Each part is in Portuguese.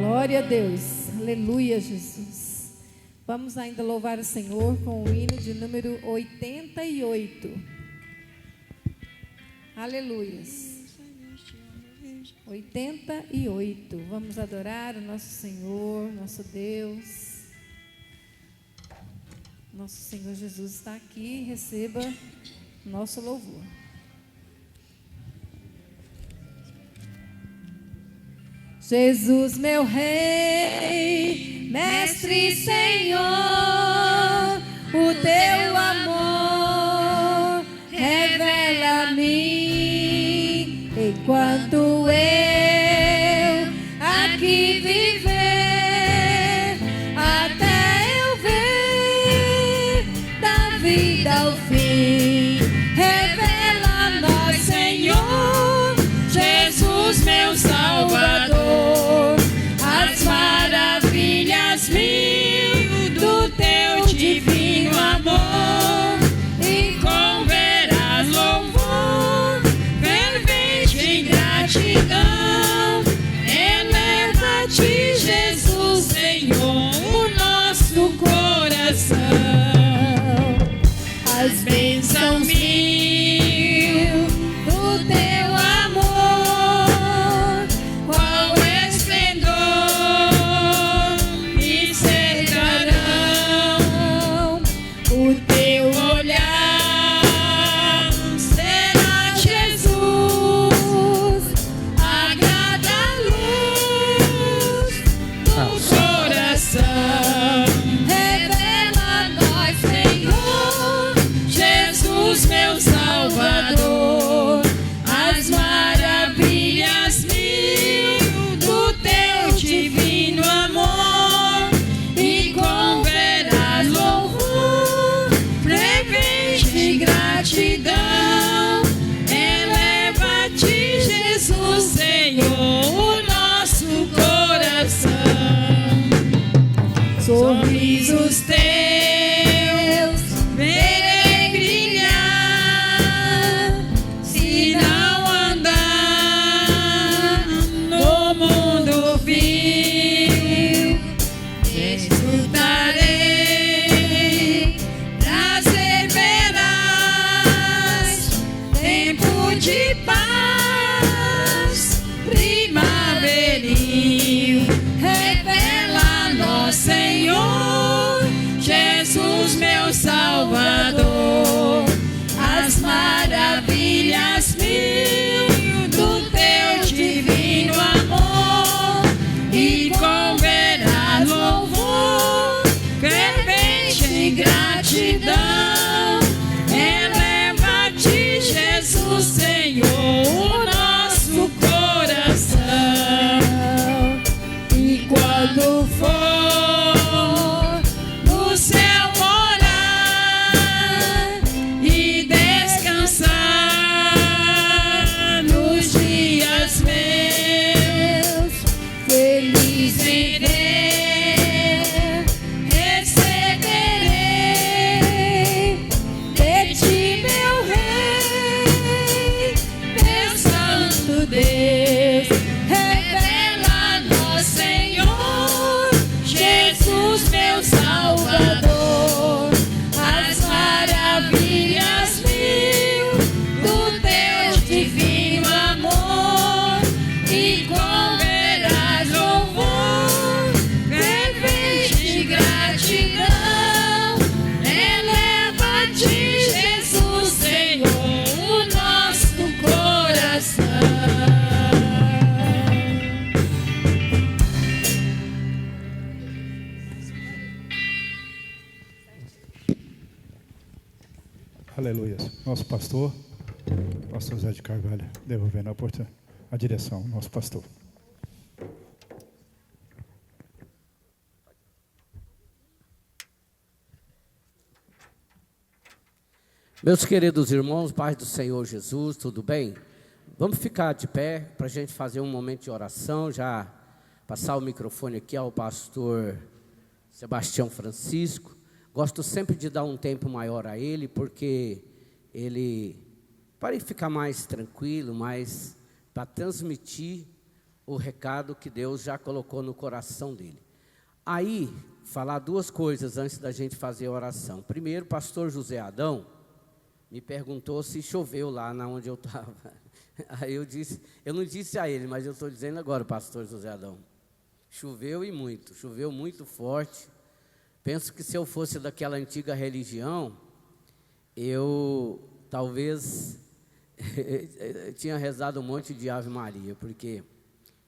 Glória a Deus, aleluia, Jesus. Vamos ainda louvar o Senhor com o hino de número 88. Aleluias. 88. Vamos adorar o nosso Senhor, nosso Deus. Nosso Senhor Jesus está aqui, receba nosso louvor. Jesus, meu Rei, Mestre e Senhor, o teu amor revela a mim, enquanto eu aqui viver, até eu ver da vida ao fim. Revela a nós, Senhor, Jesus, meu Salvador, as maravilhas mil do teu divino amor, e com veraz louvor, fervente em gratidão, eleva-te, Jesus, Senhor, o nosso coração. As bênçãos mil do teu amor, qual esplendor me cercarão. O teu olhar será, Jesus, agrada a luz do coração. Revela a nós, Senhor, Jesus, meu Salvador, as maravilhas mil do teu divino amor, e com veraz louvor, fervente em gratidão, eleva-te, Jesus, Senhor, o nosso coração. Sorrisos teus verei brilhar, se não andar no mundo vil, desfrutarei prazer verás, tempo de paz primaveril. Revela a nós, Senhor, Jesus, meu Salvador, as maravilhas mil do teu divino amor, e com veraz louvor, fervente em gratidão, eleva-te, Jesus, Senhor, o nosso coração. E quando for no céu morar e descansar nos dias meus, feliz serei, receberei de ti, meu Rei, meu Santo Deus. Revela a nós, Senhor, Jesus, meu Salvador, as maravilhas mil do teu divino amor, e com veraz louvor, fervente em gratidão, eleva-te, Jesus, Senhor, o nosso coração. Aleluia. Nosso pastor Zé de Carvalho, devolvendo a direção, nosso pastor. Meus queridos irmãos, paz do Senhor Jesus, tudo bem? Vamos ficar de pé para a gente fazer um momento de oração, já passar o microfone aqui ao pastor Sebastião Francisco. Gosto sempre de dar um tempo maior a ele, porque ele, para ele ficar mais tranquilo, mais para transmitir o recado que Deus já colocou no coração dele. Aí, falar duas coisas antes da gente fazer a oração. Primeiro, o pastor José Adão me perguntou se choveu lá na onde eu estava. Aí eu não disse a ele, mas eu estou dizendo agora, pastor José Adão. Choveu e muito, choveu muito forte. Penso que se eu fosse daquela antiga religião, eu talvez tinha rezado um monte de Ave Maria, porque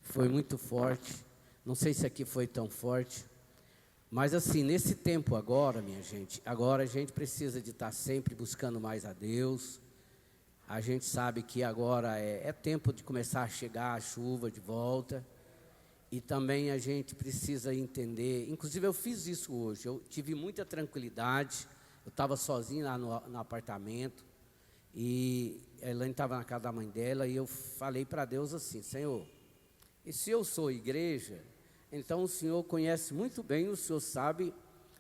foi muito forte. Não sei se aqui foi tão forte. Mas assim, nesse tempo agora, minha gente, agora a gente precisa de estar sempre buscando mais a Deus. A gente sabe que agora é tempo de começar a chegar a chuva de volta. E também a gente precisa entender, inclusive eu fiz isso hoje, eu tive muita tranquilidade, eu estava sozinho lá no apartamento, e a Elaine estava na casa da mãe dela, e eu falei para Deus assim: Senhor, e se eu sou igreja, então o Senhor conhece muito bem, o Senhor sabe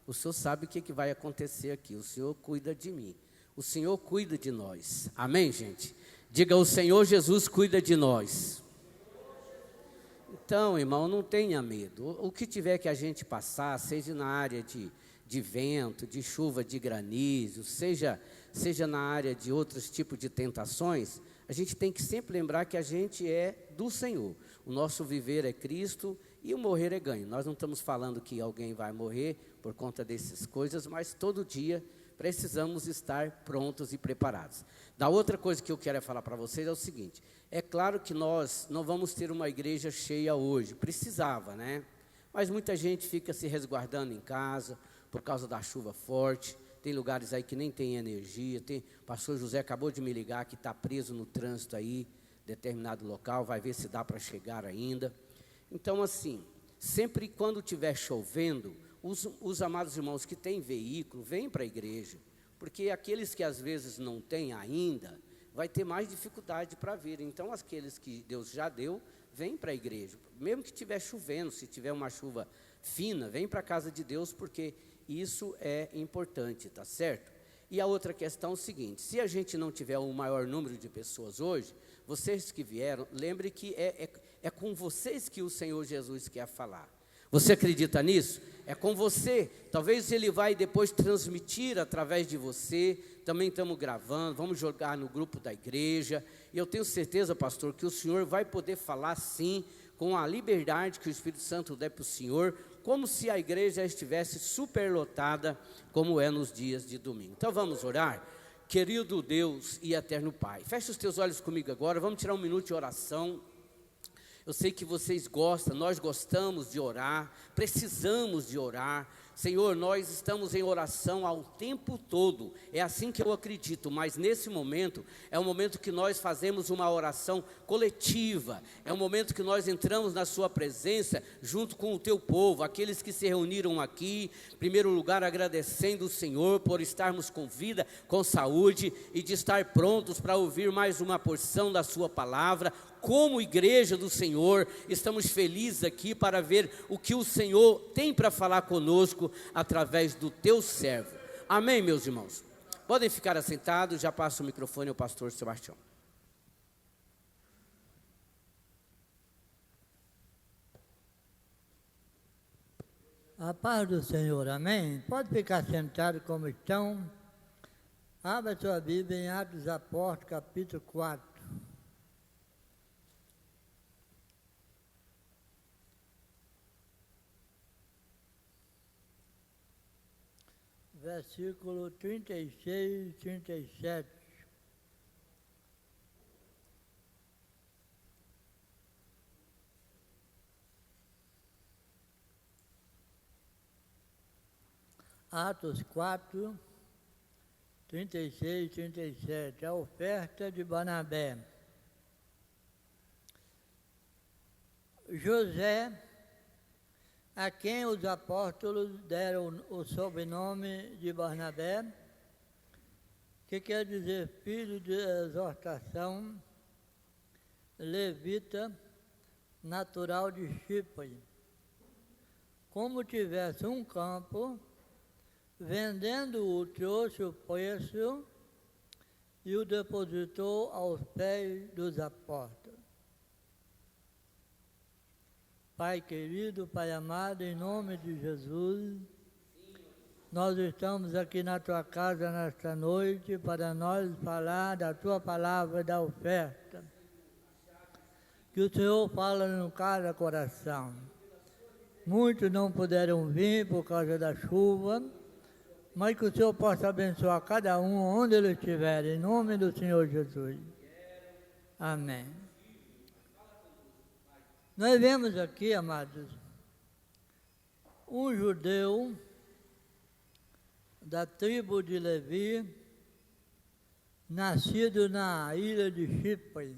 o que vai acontecer aqui, o Senhor cuida de mim, o Senhor cuida de nós, amém, gente? Diga: o Senhor Jesus cuida de nós. Então, irmão, não tenha medo. O que tiver que a gente passar, seja na área de vento, de chuva, de granizo, seja na área de outros tipos de tentações, a gente tem que sempre lembrar que a gente é do Senhor. O nosso viver é Cristo e o morrer é ganho. Nós não estamos falando que alguém vai morrer por conta dessas coisas, mas todo dia precisamos estar prontos e preparados. Da outra coisa que eu quero falar para vocês é o seguinte: é claro que nós não vamos ter uma igreja cheia hoje, precisava, né? Mas muita gente fica se resguardando em casa por causa da chuva forte. Tem lugares aí que nem tem energia. O pastor José acabou de me ligar que está preso no trânsito aí, determinado local, vai ver se dá para chegar ainda. Então, assim, sempre quando estiver chovendo, os amados irmãos que têm veículo, vêm para a igreja, porque aqueles que às vezes não têm ainda, vai ter mais dificuldade para vir. Então, aqueles que Deus já deu, vêm para a igreja. Mesmo que estiver chovendo, se tiver uma chuva fina, vem para a casa de Deus, porque isso é importante, tá certo? E a outra questão é o seguinte: se a gente não tiver o maior número de pessoas hoje, vocês que vieram, lembre que é com vocês que o Senhor Jesus quer falar. Você acredita nisso? É com você. Talvez Ele vai depois transmitir através de você. Também estamos gravando, vamos jogar no grupo da igreja. E eu tenho certeza, pastor, que o senhor vai poder falar sim, com a liberdade que o Espírito Santo der para o senhor, como se a igreja estivesse superlotada, como é nos dias de domingo. Então vamos orar? Querido Deus e eterno Pai, feche os teus olhos comigo agora, vamos tirar um minuto de oração. Eu sei que vocês gostam, nós gostamos de orar, precisamos de orar. Senhor, nós estamos em oração ao tempo todo, é assim que eu acredito, mas nesse momento, é um momento que nós fazemos uma oração coletiva, é um momento que nós entramos na sua presença, junto com o teu povo, aqueles que se reuniram aqui, em primeiro lugar agradecendo o Senhor por estarmos com vida, com saúde, e de estar prontos para ouvir mais uma porção da sua palavra. Como igreja do Senhor, estamos felizes aqui para ver o que o Senhor tem para falar conosco através do teu servo. Amém, meus irmãos? Podem ficar assentados, já passo o microfone ao pastor Sebastião. A paz do Senhor, amém? Pode ficar sentado como estão. Abra sua Bíblia em Atos dos Apóstolos, capítulo 4. Versículo 36 e 37. Atos 4, 36 e 37. A oferta de Barnabé. José, a quem os apóstolos deram o sobrenome de Barnabé, que quer dizer filho de exortação, levita, natural de Chipre. Como tivesse um campo, vendendo-o, trouxe o preço e o depositou aos pés dos apóstolos. Pai querido, Pai amado, em nome de Jesus, nós estamos aqui na Tua casa nesta noite para nós falar da Tua palavra e da oferta. Que o Senhor fala no cada coração. Muitos não puderam vir por causa da chuva, mas que o Senhor possa abençoar cada um onde ele estiver, em nome do Senhor Jesus. Amém. Nós vemos aqui, amados, um judeu da tribo de Levi, nascido na ilha de Chipre.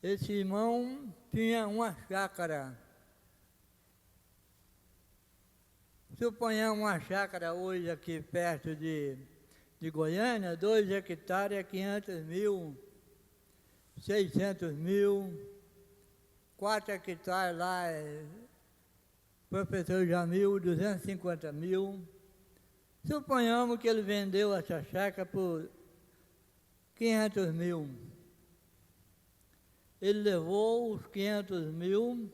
Esse irmão tinha uma chácara. Suponhamos uma chácara hoje aqui perto de Goiânia, 2 hectares é 500 mil, 600 mil, 4 hectares lá é professor Jamil, 250 mil. Suponhamos que ele vendeu essa chácara por 500 mil. Ele levou os 500 mil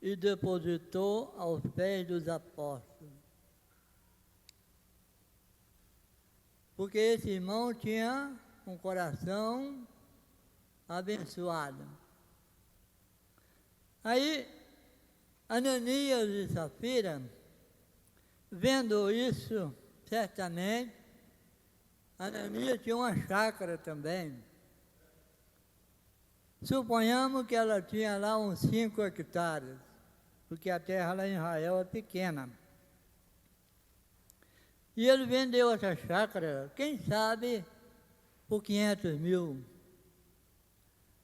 e depositou aos pés dos apóstolos. Porque esse irmão tinha um coração abençoado. Aí, Ananias e Safira, vendo isso, certamente, Ananias tinha uma chácara também. Suponhamos que ela tinha lá uns 5 hectares, porque a terra lá em Israel é pequena. E ele vendeu essa chácara, quem sabe, por 500 mil.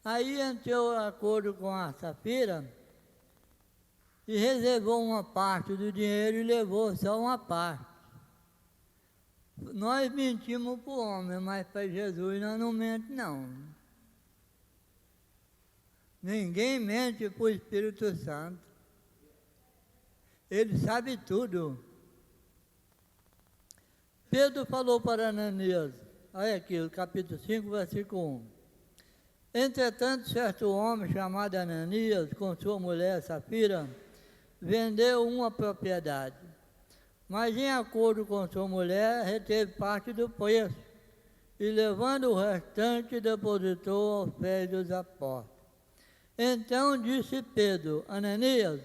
Aí entrou em acordo com a Safira e reservou uma parte do dinheiro e levou só uma parte. Nós mentimos para o homem, mas para Jesus nós não mente não. Ninguém mente para o Espírito Santo. Ele sabe tudo. Pedro falou para Ananias, olha aqui, o capítulo 5, versículo 1. Entretanto, certo homem chamado Ananias, com sua mulher Safira, vendeu uma propriedade, mas em acordo com sua mulher, reteve parte do preço, e levando o restante, depositou aos pés dos apóstolos. Então disse Pedro, Ananias,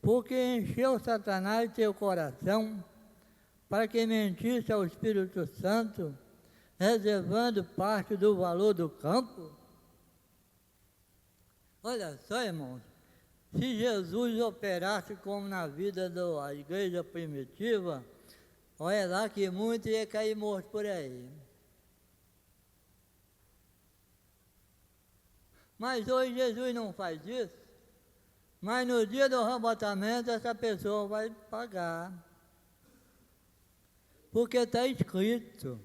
porque encheu Satanás teu coração, para que mentisse ao Espírito Santo, reservando parte do valor do campo? Olha só, irmãos, se Jesus operasse como na vida da igreja primitiva, olha lá que muito ia cair morto por aí. Mas hoje Jesus não faz isso, mas no dia do arrebatamento essa pessoa vai pagar. Porque está escrito,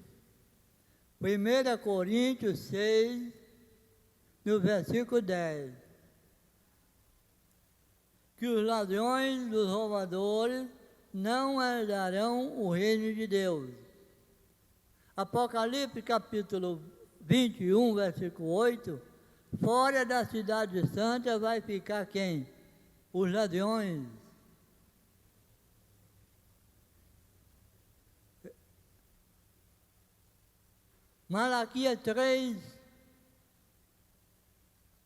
1 Coríntios 6, no versículo 10, que os ladrões, os roubadores, não herdarão o reino de Deus. Apocalipse capítulo 21, versículo 8, fora da cidade santa vai ficar quem? Os ladrões. Malaquias 3,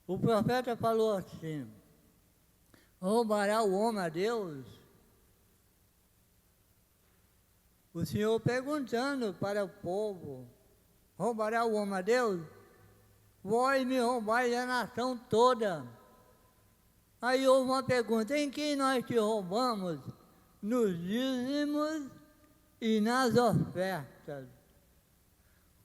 o profeta falou assim, roubará o homem a Deus? O Senhor perguntando para o povo, roubará o homem a Deus? Vós me roubais a nação toda. Aí houve uma pergunta, em quem nós te roubamos? Nos dízimos e nas ofertas.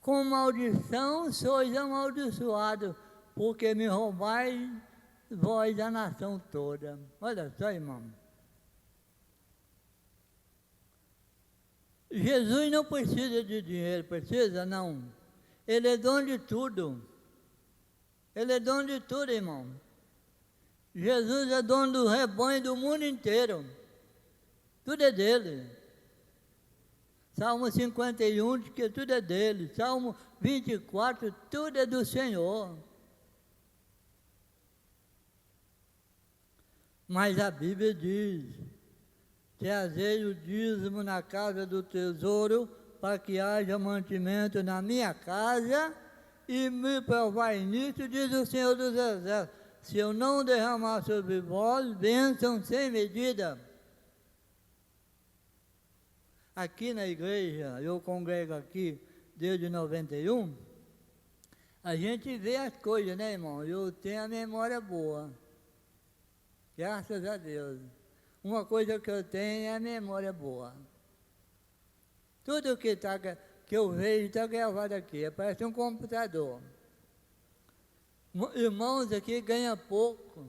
Com maldição sois amaldiçoados, porque me roubais vós a nação toda. Olha só, irmão. Jesus não precisa de dinheiro, precisa? Não. Ele é dono de tudo. Ele é dono de tudo, irmão. Jesus é dono do rebanho do mundo inteiro. Tudo é dele. Salmo 51 diz que tudo é dele. Salmo 24, tudo é do Senhor. Mas a Bíblia diz: trazei o dízimo na casa do tesouro, para que haja mantimento na minha casa, e me provai nisso, diz o Senhor dos Exércitos, se eu não derramar sobre vós bênção sem medida. Aqui na igreja, eu congrego aqui desde 91, a gente vê as coisas, né, irmão? Eu tenho a memória boa, graças a Deus. Uma coisa que eu tenho é a memória boa. Tudo que eu vejo está gravado aqui, parece um computador. Irmãos aqui ganham pouco,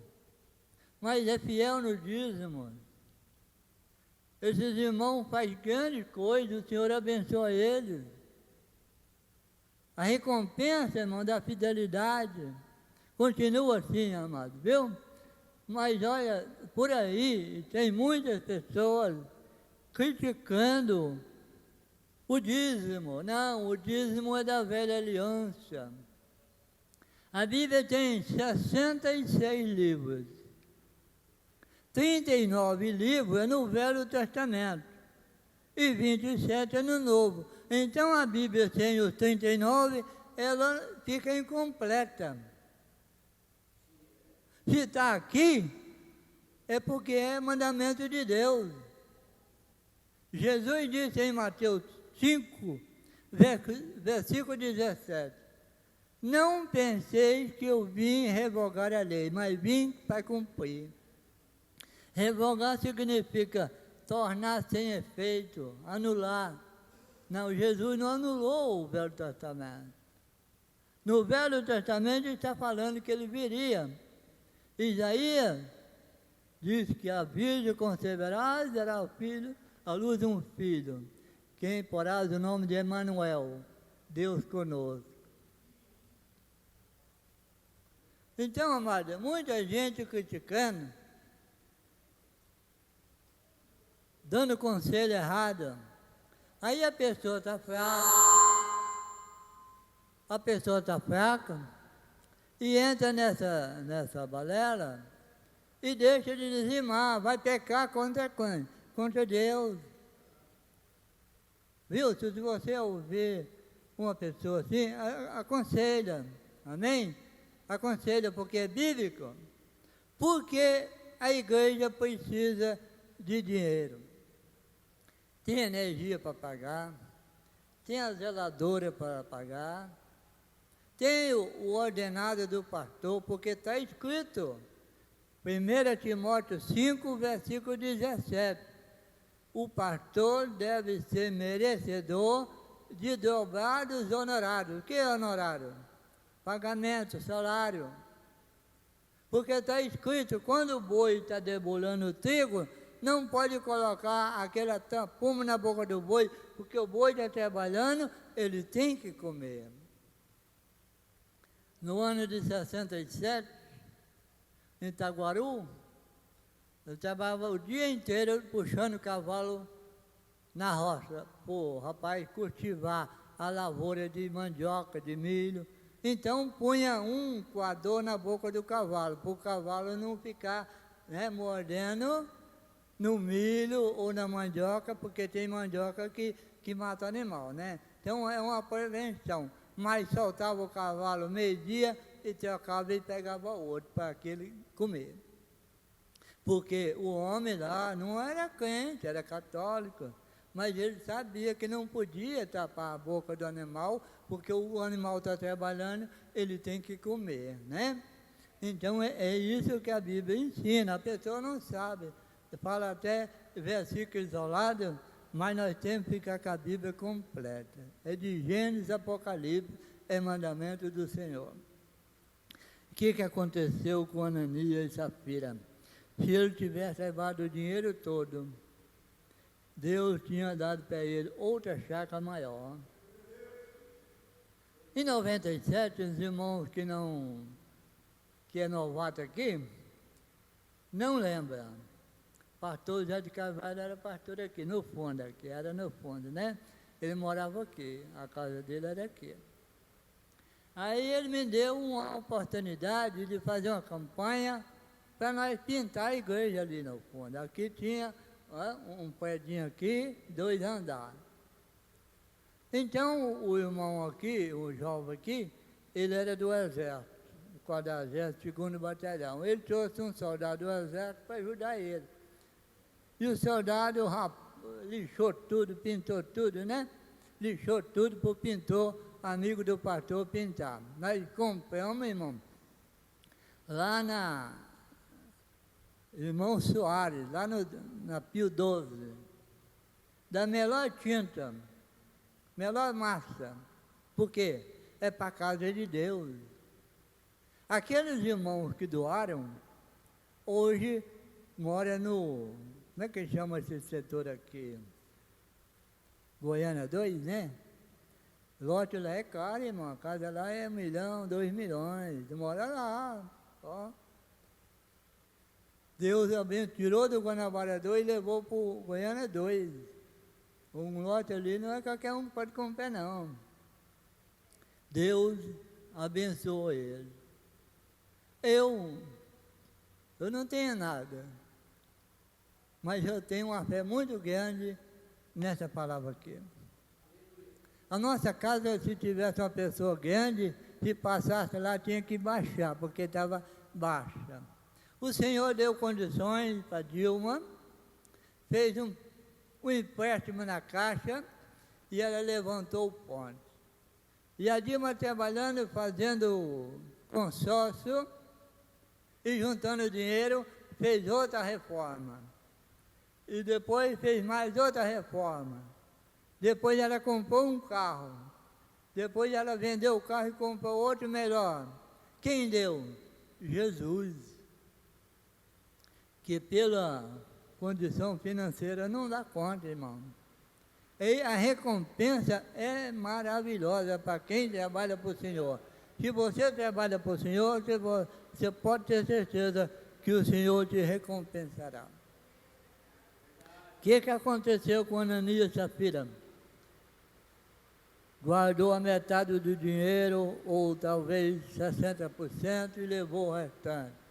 mas é fiel no dízimo. Esses irmãos fazem grandes coisas, o Senhor abençoa eles. A recompensa, irmão, da fidelidade continua assim, amado, viu? Mas olha, por aí tem muitas pessoas criticando o dízimo. Não, o dízimo é da velha aliança. A Bíblia tem 66 livros. 39 livros é no Velho Testamento e 27 é no Novo. Então a Bíblia sem os 39, ela fica incompleta. Se está aqui, é porque é mandamento de Deus. Jesus disse em Mateus 5, versículo 17, não penseis que eu vim revogar a lei, mas vim para cumprir. Revogar significa tornar sem efeito, anular. Não, Jesus não anulou o Velho Testamento. No Velho Testamento ele está falando que ele viria. Isaías diz que a virgem conceberá e dará ao filho, à luz um filho, quem porás o nome de Emanuel, Deus conosco. Então, amada, muita gente criticando, dando conselho errado. Aí a pessoa está fraca, e entra nessa balela e deixa de dizimar, vai pecar contra Deus. Viu? Se você ouvir uma pessoa assim, aconselha, amém? Aconselha, porque é bíblico. Porque a igreja precisa de dinheiro. Tem energia para pagar, tem a zeladora para pagar, tem o ordenado do pastor, porque está escrito, 1 Timóteo 5, versículo 17, o pastor deve ser merecedor de dobrados honorários. O que é honorário? Pagamento, salário. Porque está escrito, quando o boi está debulhando o trigo, não pode colocar aquela tampuma na boca do boi, porque o boi está trabalhando, ele tem que comer. No ano de 67, em Itaguaru, eu trabalhava o dia inteiro puxando cavalo na roça, para o rapaz cultivar a lavoura de mandioca, de milho. Então punha um coador na boca do cavalo, para o cavalo não ficar mordendo no milho ou na mandioca, porque tem mandioca que mata o animal, né? Então é uma prevenção. Mas soltava o cavalo meio-dia e trocava e pegava outro para aquele comer. Porque o homem lá não era crente, era católico, mas ele sabia que não podia tapar a boca do animal, porque o animal está trabalhando, ele tem que comer, né? Então é isso que a Bíblia ensina, a pessoa não sabe. Fala até versículo isolado, mas nós temos que ficar com a Bíblia completa. É de Gênesis, Apocalipse, é mandamento do Senhor. O que aconteceu com Ananias e Safira? Se ele tivesse levado o dinheiro todo, Deus tinha dado para ele outra chácara maior. Em 97, os irmãos que é novato aqui, não lembram. Pastor José de Carvalho era pastor aqui, no fundo, né? Ele morava aqui, a casa dele era aqui. Aí ele me deu uma oportunidade de fazer uma campanha para nós pintar a igreja ali no fundo. Aqui tinha um predinho aqui, 2 andares. Então, o irmão aqui, o jovem aqui, ele era do exército, do 42º Batalhão. Ele trouxe um soldado do exército para ajudar ele. E o soldado lixou tudo, pintou tudo, né? Lixou tudo para o pintor, amigo do pastor, pintar. Nós compramos, irmão, lá na Irmão Soares, lá na Pio 12, da melhor tinta, melhor massa. Por quê? É para a casa de Deus. Aqueles irmãos que doaram, hoje moram no... Como é que chama esse setor aqui? Goiânia 2, né? Lote lá é caro, irmão. A casa lá é 1 milhão, 2 milhões. Mora lá, ó. Deus tirou do Guanabara 2 e levou para o Goiânia 2. Um lote ali não é qualquer um que pode comprar, não. Deus abençoou ele. Eu não tenho nada, mas eu tenho uma fé muito grande nessa palavra aqui. A nossa casa, se tivesse uma pessoa grande, se passasse lá, tinha que baixar, porque estava baixa. O Senhor deu condições para Dilma, fez um empréstimo na Caixa e ela levantou o ponte. E a Dilma trabalhando, fazendo consórcio e juntando dinheiro, fez outra reforma. E depois fez mais outra reforma. Depois ela comprou um carro. Depois ela vendeu o carro e comprou outro melhor. Quem deu? Jesus. Que pela condição financeira não dá conta, irmão. E a recompensa é maravilhosa para quem trabalha para o Senhor. Se você trabalha para o Senhor, você pode ter certeza que o Senhor te recompensará. O que aconteceu com Ananias e Safira? Guardou a metade do dinheiro, ou talvez 60%, e levou o restante.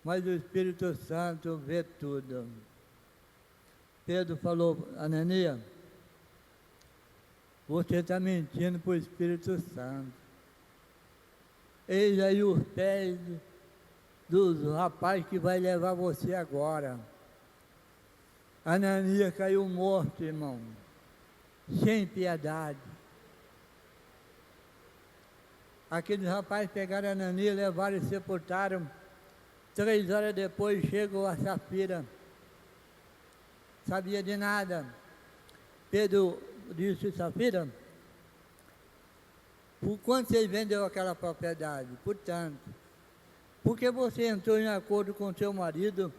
Mas o Espírito Santo vê tudo. Pedro falou: Ananias, você está mentindo para o Espírito Santo. Eis aí os pés dos rapazes que vai levar você agora. Ananias caiu morto, irmão, sem piedade. Aqueles rapazes pegaram Ananias, levaram e sepultaram. 3 horas depois chegou a Safira. Sabia de nada. Pedro disse: Safira, por quanto você vendeu aquela propriedade? Por tanto. Porque você entrou em acordo com seu marido,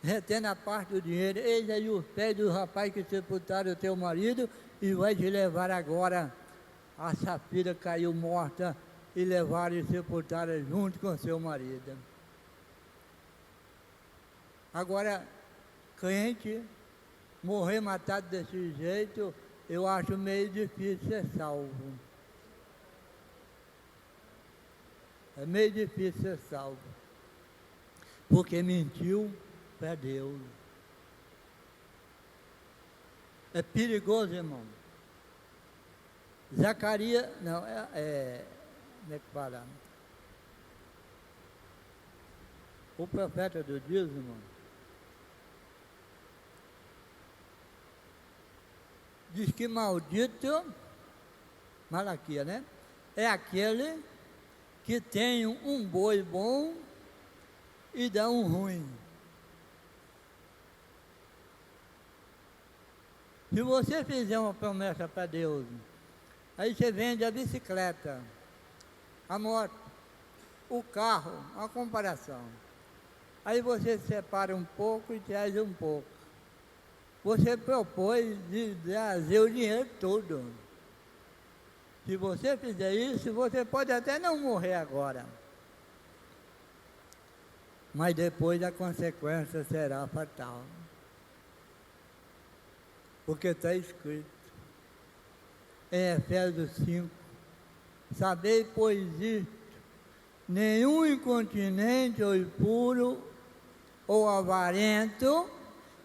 retendo a parte do dinheiro. Eis aí os pés do rapaz que sepultaram o teu marido e vai te levar agora. A Safira caiu morta e levaram e sepultaram junto com seu marido. Agora, crente, morrer matado desse jeito, eu acho meio difícil ser salvo. É meio difícil ser salvo. Porque mentiu para Deus. É perigoso, irmão. Zacarias, não, como é que fala? O profeta do dízimo diz que maldito, Malaquias, né? É aquele que tem um boi bom e dá um ruim. Se você fizer uma promessa para Deus, aí você vende a bicicleta, a moto, o carro, uma comparação. Aí você separa um pouco e traz um pouco. Você propôs de trazer o dinheiro todo. Se você fizer isso, você pode até não morrer agora. Mas depois a consequência será fatal. Porque está escrito em Efésios 5, sabei, pois isto, nenhum incontinente ou impuro ou avarento,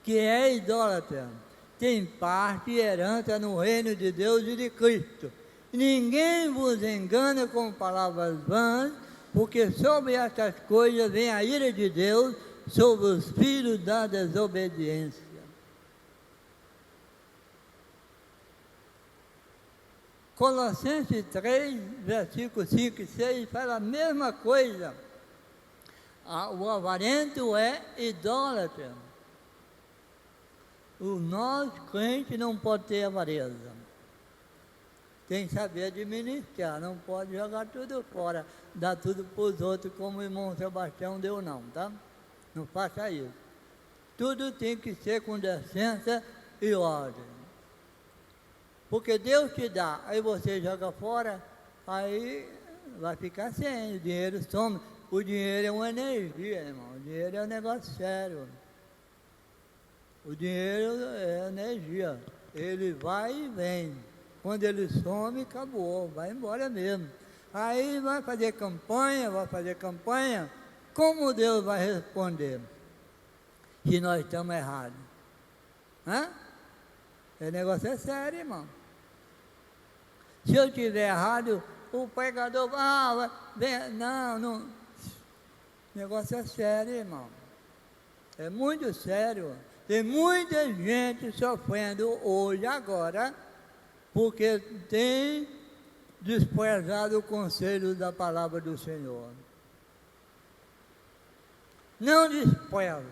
que é idólatra, tem parte e herança no reino de Deus e de Cristo. Ninguém vos engana com palavras vãs, porque sobre estas coisas vem a ira de Deus sobre os filhos da desobediência. Colossenses 3, versículos 5 e 6, fala a mesma coisa. O avarento é idólatra. O nós, crente, não pode ter avareza. Tem que saber administrar, não pode jogar tudo fora, dar tudo para os outros, como o irmão Sebastião deu não, tá? Não faça isso. Tudo tem que ser com decência e ordem. Porque Deus te dá, aí você joga fora, aí vai ficar sem, o dinheiro some. O dinheiro é uma energia, irmão, o dinheiro é um negócio sério. O dinheiro é energia, ele vai e vem. Quando ele some, acabou, vai embora mesmo. Aí vai fazer campanha, como Deus vai responder? Se nós estamos errados. Hã? O negócio é sério, irmão. Se eu estiver errado, o pregador, não. O negócio é sério, irmão. É muito sério. Tem muita gente sofrendo hoje, agora, porque tem desprezado o conselho da palavra do Senhor. Não despreza.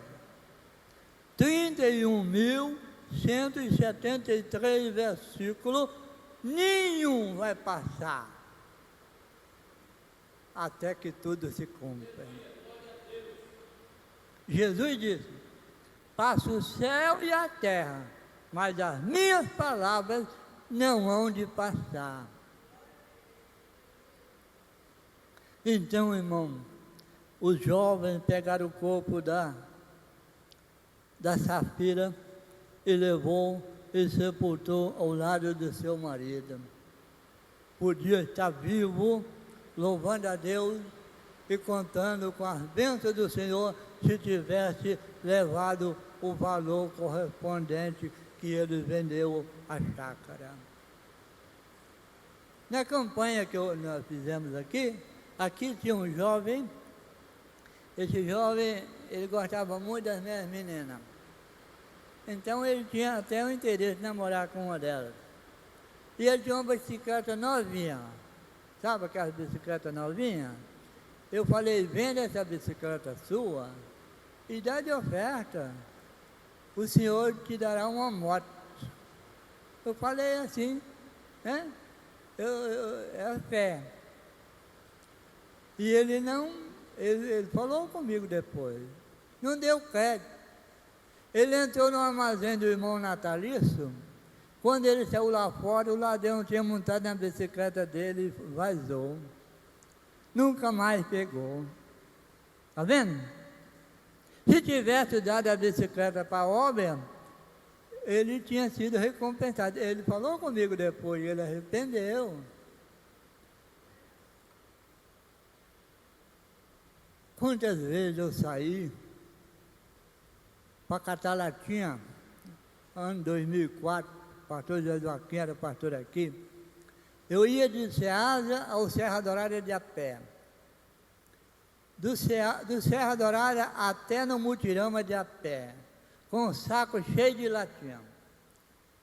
31.173 versículos, nenhum vai passar até que tudo se cumpra. Jesus disse: passa o céu e a terra, mas as minhas palavras não hão de passar. Então, irmão, os jovens pegaram o corpo da Safira e levou e sepultou ao lado do seu marido. Podia estar vivo, louvando a Deus e contando com as bênçãos do Senhor, se tivesse levado o valor correspondente que ele vendeu a chácara. Na campanha que nós fizemos aqui tinha um jovem. Esse jovem, ele gostava muito das minhas meninas. Então ele tinha até o interesse de namorar com uma delas. E ele tinha uma bicicleta novinha. Sabe aquelas bicicletas novinhas? Eu falei: venda essa bicicleta sua e dá de oferta. O Senhor te dará uma moto. Eu falei assim, né? É fé. E ele não, ele falou comigo depois. Não deu crédito. Ele entrou no armazém do irmão Natalício. Quando ele saiu lá fora, o ladrão tinha montado na bicicleta dele e vazou. Nunca mais pegou. Está vendo? Se tivesse dado a bicicleta para a obra, ele tinha sido recompensado. Ele falou comigo depois, ele arrependeu. Quantas vezes eu saí para catar latinha, ano 2004, pastor José Joaquim era pastor aqui. Eu ia de Ceasa ao Serra Dourada de a pé. Do Serra Dourada até no Mutirama de a pé, com um saco cheio de latinha.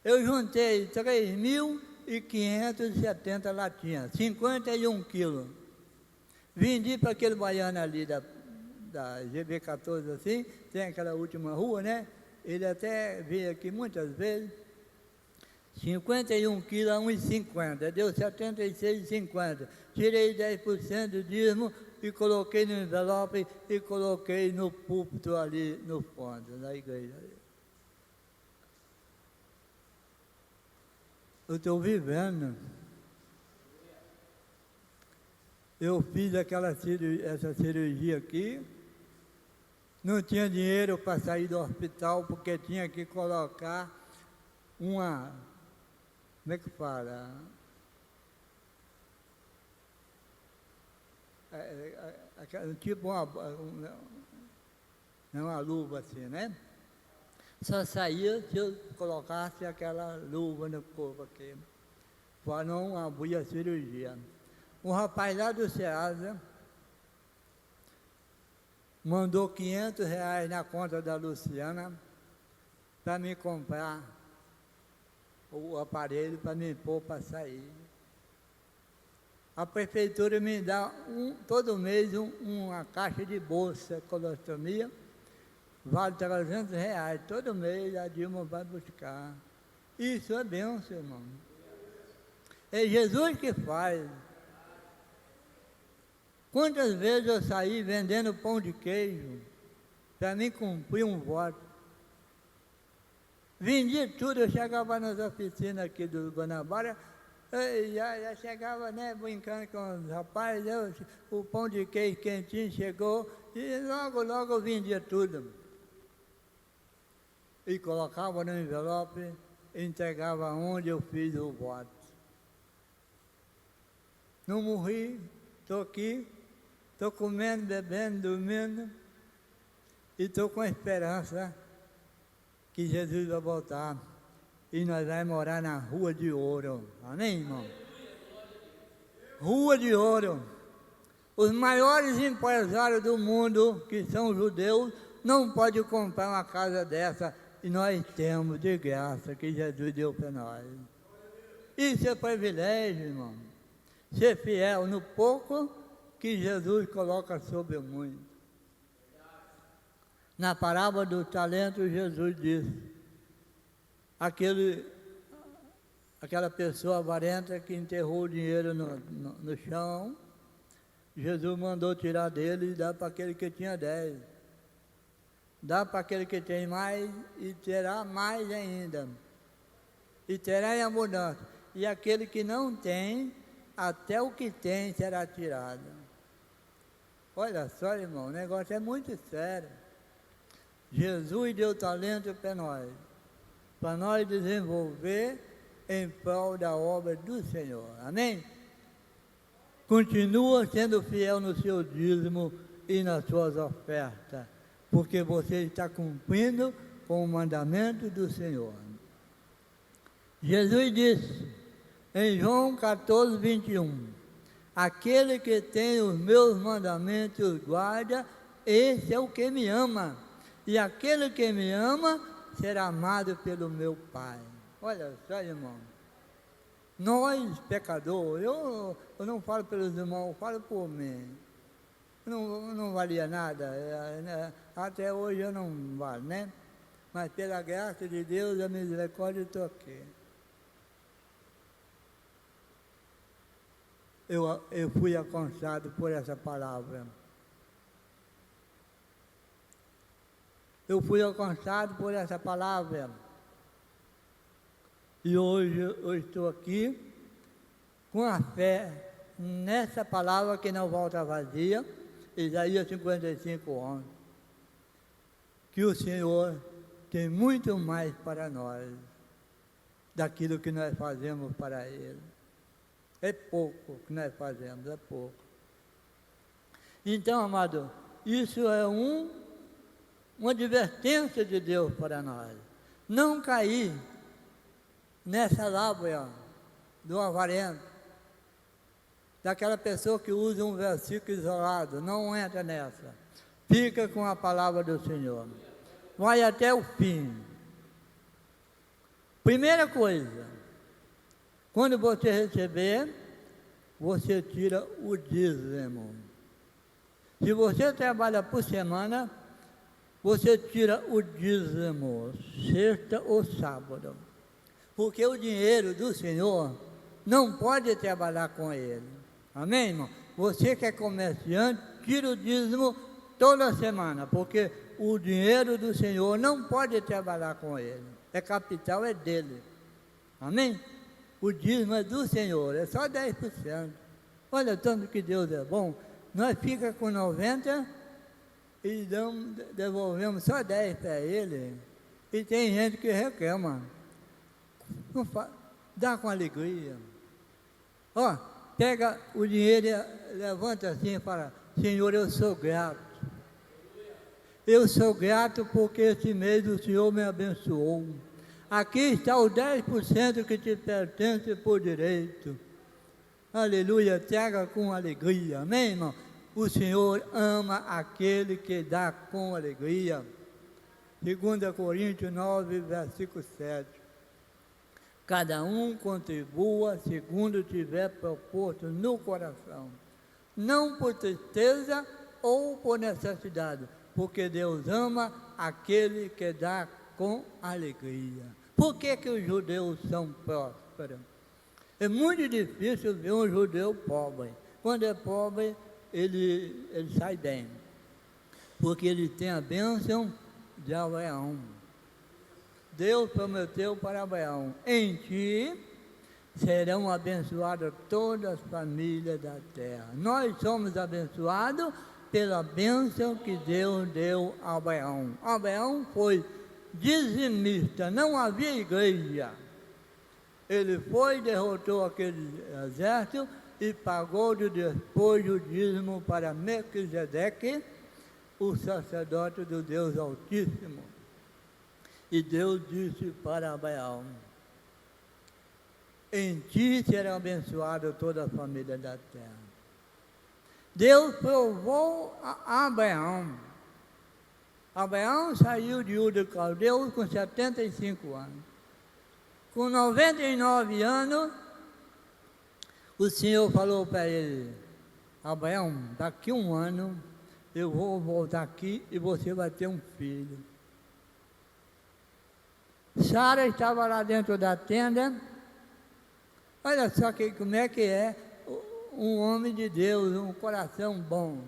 Eu juntei 3.570 latinhas, 51 quilos. Vendi para aquele baiano ali da GB14 assim, tem aquela última rua, né? Ele até veio aqui muitas vezes. 51 quilos a 1,50, deu 76,50. Tirei 10% do dízimo e coloquei no envelope e coloquei no púlpito ali no fundo, na igreja. Eu estou vivendo. Eu fiz essa cirurgia aqui, não tinha dinheiro para sair do hospital, porque tinha que colocar uma, como é que fala? tipo uma luva assim, né? Só saía se eu colocasse aquela luva no corpo aqui, para não abrir a cirurgia. Um rapaz lá do Ceasa mandou R$500 na conta da Luciana para me comprar o aparelho para me pôr para sair. A prefeitura me dá todo mês uma caixa de bolsa colostomia, vale R$300, todo mês a Dilma vai buscar. Isso é bênção, irmão. É Jesus que faz. Quantas vezes eu saí vendendo pão de queijo para mim cumprir um voto? Vendi tudo, eu chegava nas oficinas aqui do Guanabara, já chegava, né, brincando com os rapazes, o pão de queijo quentinho chegou e logo eu vendia tudo. E colocava no envelope, entregava onde eu fiz o voto. Não morri, estou aqui, estou comendo, bebendo, dormindo, e estou com a esperança que Jesus vai voltar e nós vamos morar na Rua de Ouro. Amém, irmão? Rua de Ouro. Os maiores empresários do mundo, que são judeus, não podem comprar uma casa dessa, e nós temos de graça que Jesus deu para nós. Isso é privilégio, irmão. Ser fiel no pouco que Jesus coloca sobre o muito. Na parábola do talento, Jesus disse, aquela pessoa avarenta que enterrou o dinheiro no chão, Jesus mandou tirar dele e dar para aquele que tinha 10. Dá para aquele que tem mais e terá mais ainda. E terá em abundância. E aquele que não tem, até o que tem será tirado. Olha só, irmão, o negócio é muito sério. Jesus deu talento para nós desenvolver em prol da obra do Senhor. Amém? Continua sendo fiel no seu dízimo e nas suas ofertas, porque você está cumprindo com o mandamento do Senhor. Jesus disse em João 14, 21, aquele que tem os meus mandamentos guarda, esse é o que me ama. E aquele que me ama será amado pelo meu Pai. Olha só, irmão. Nós, pecadores, eu não falo pelos irmãos, eu falo por mim. Não valia nada, até hoje eu não valho, né? Mas pela graça de Deus, a misericórdia, eu estou aqui. Eu fui alcançado por essa palavra. Eu fui alcançado por essa palavra. E hoje eu estou aqui com a fé nessa palavra que não volta vazia, Isaías 55, 11. Que o Senhor tem muito mais para nós daquilo que nós fazemos para Ele. É pouco que nós fazemos, é pouco. Então, amado, isso é uma advertência de Deus para nós. Não cair nessa lábia do avarento, daquela pessoa que usa um versículo isolado. Não entra nessa. Fica com a palavra do Senhor. Vai até o fim. Primeira coisa, quando você receber, você tira o dízimo. Se você trabalha por semana, você tira o dízimo, sexta ou sábado. Porque o dinheiro do Senhor não pode trabalhar com ele. Amém, irmão? Você que é comerciante, tira o dízimo toda semana, porque o dinheiro do Senhor não pode trabalhar com ele. É capital, é dele. Amém? O dízimo é do Senhor, é só 10%. Olha tanto que Deus é bom. Nós ficamos com 90% e devolvemos só 10% para ele. E tem gente que reclama. Dá com alegria. Ó, pega o dinheiro e levanta assim e fala: Senhor, eu sou grato. Eu sou grato porque esse mês o Senhor me abençoou. Aqui está o 10% que te pertence por direito. Aleluia, traga com alegria. Amém, irmão? O Senhor ama aquele que dá com alegria. 2 Coríntios 9, versículo 7. Cada um contribua segundo tiver proposto no coração, não por tristeza ou por necessidade, porque Deus ama aquele que dá com alegria. Por que os judeus são prósperos? É muito difícil ver um judeu pobre. Quando é pobre, ele sai bem, porque ele tem a bênção de Abraão. Deus prometeu para Abraão: em ti serão abençoadas todas as famílias da terra. Nós somos abençoados pela bênção que Deus deu a Abraão. Abraão foi dizimista, não havia igreja. Ele foi, derrotou aquele exército e pagou de despojo o dízimo para Melquisedeque, o sacerdote do Deus Altíssimo. E Deus disse para Abraão: em ti será abençoada toda a família da terra. Deus provou a Abraão. Abraão saiu de Ur dos Caldeus com 75 anos. Com 99 anos, o Senhor falou para ele: Abraão, daqui um ano eu vou voltar aqui e você vai ter um filho. Sara estava lá dentro da tenda. Olha só como é que é um homem de Deus, um coração bom.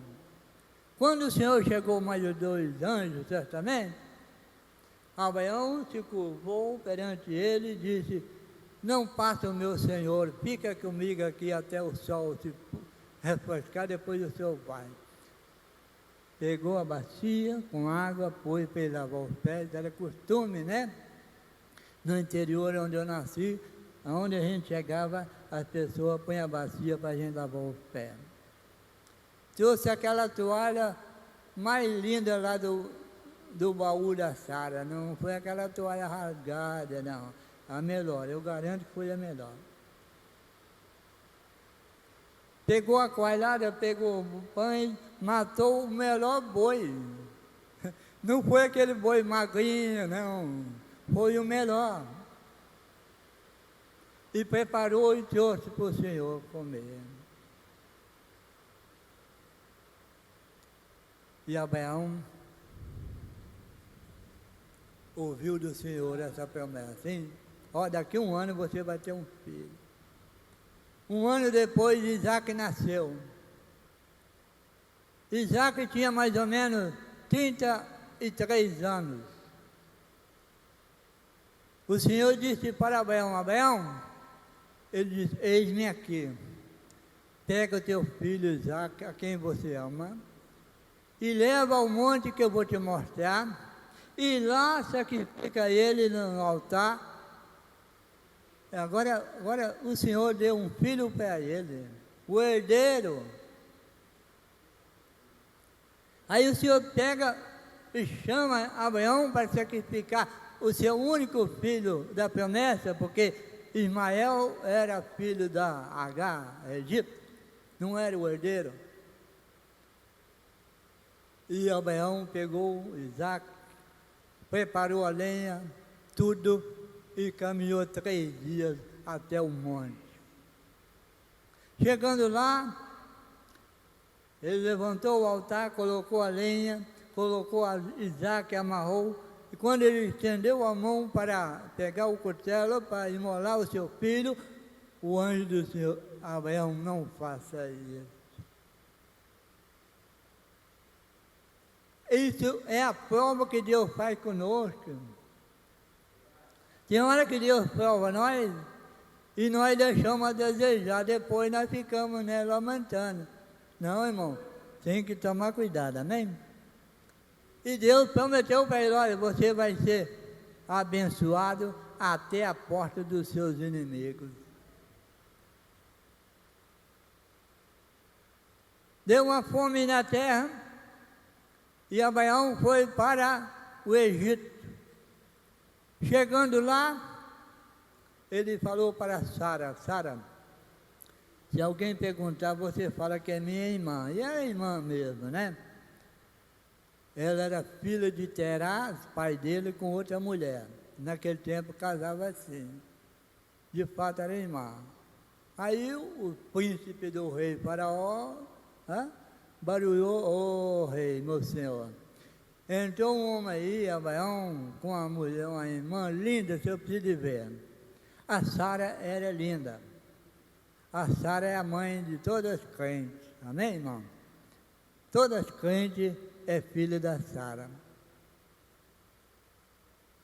Quando o Senhor chegou mais os 2 anjos, certamente, Abraão se curvou perante ele e disse: não passa o meu Senhor, fica comigo aqui até o sol se refrescar, depois o Senhor vai. Pegou a bacia com água, pôs para ele lavar os pés, era costume, né? No interior onde eu nasci, aonde a gente chegava, as pessoas põem a bacia para a gente lavar os pés. Trouxe aquela toalha mais linda lá do baú da Sara, não foi aquela toalha rasgada, não. A melhor, eu garanto que foi a melhor. Pegou a coalhada, pegou o pães, matou o melhor boi. Não foi aquele boi magrinho, não. Foi o melhor. E preparou e trouxe para o Senhor comer. E Abraão ouviu do Senhor essa promessa. Sim, ó, daqui um ano você vai ter um filho. Um ano depois, Isaac nasceu. Isaac tinha mais ou menos 33 anos. O Senhor disse para Abraão: Abraão, ele disse: eis-me aqui, pega o teu filho Isaac, a quem você ama, e leva ao monte que eu vou te mostrar, e lá sacrifica ele no altar. Agora o Senhor deu um filho para ele, o herdeiro. Aí o Senhor pega e chama Abraão para sacrificar o seu único filho da promessa, porque Ismael era filho da Agar, Egito, não era o herdeiro. E Abraão pegou Isaac, preparou a lenha, tudo, e caminhou 3 dias até o monte. Chegando lá, ele levantou o altar, colocou a lenha, colocou Isaac, amarrou, e quando ele estendeu a mão para pegar o cutelo, para imolar o seu filho, o anjo do Senhor: Abraão, não faça isso. Isso é a prova que Deus faz conosco. Tem hora que Deus prova nós, e nós deixamos a desejar, depois nós ficamos, né, lamentando. Não, irmão, tem que tomar cuidado, amém? E Deus prometeu para ele: olha, você vai ser abençoado até a porta dos seus inimigos. deu uma fome na terra, e Abraão foi para o Egito. Chegando lá, ele falou para Sara: Sara, se alguém perguntar, você fala que é minha irmã. E era irmã mesmo, né? Ela era filha de Terá, pai dele, com outra mulher. Naquele tempo casava assim. De fato era irmã. Aí o príncipe do rei Faraó barulhou: ô rei, meu senhor. Entrou um homem aí, Abraão, com uma mulher, uma irmã linda, se eu preciso ver. A Sara era linda. A Sara é a mãe de todas as crentes. Amém, irmão? Todas as crentes é filha da Sara.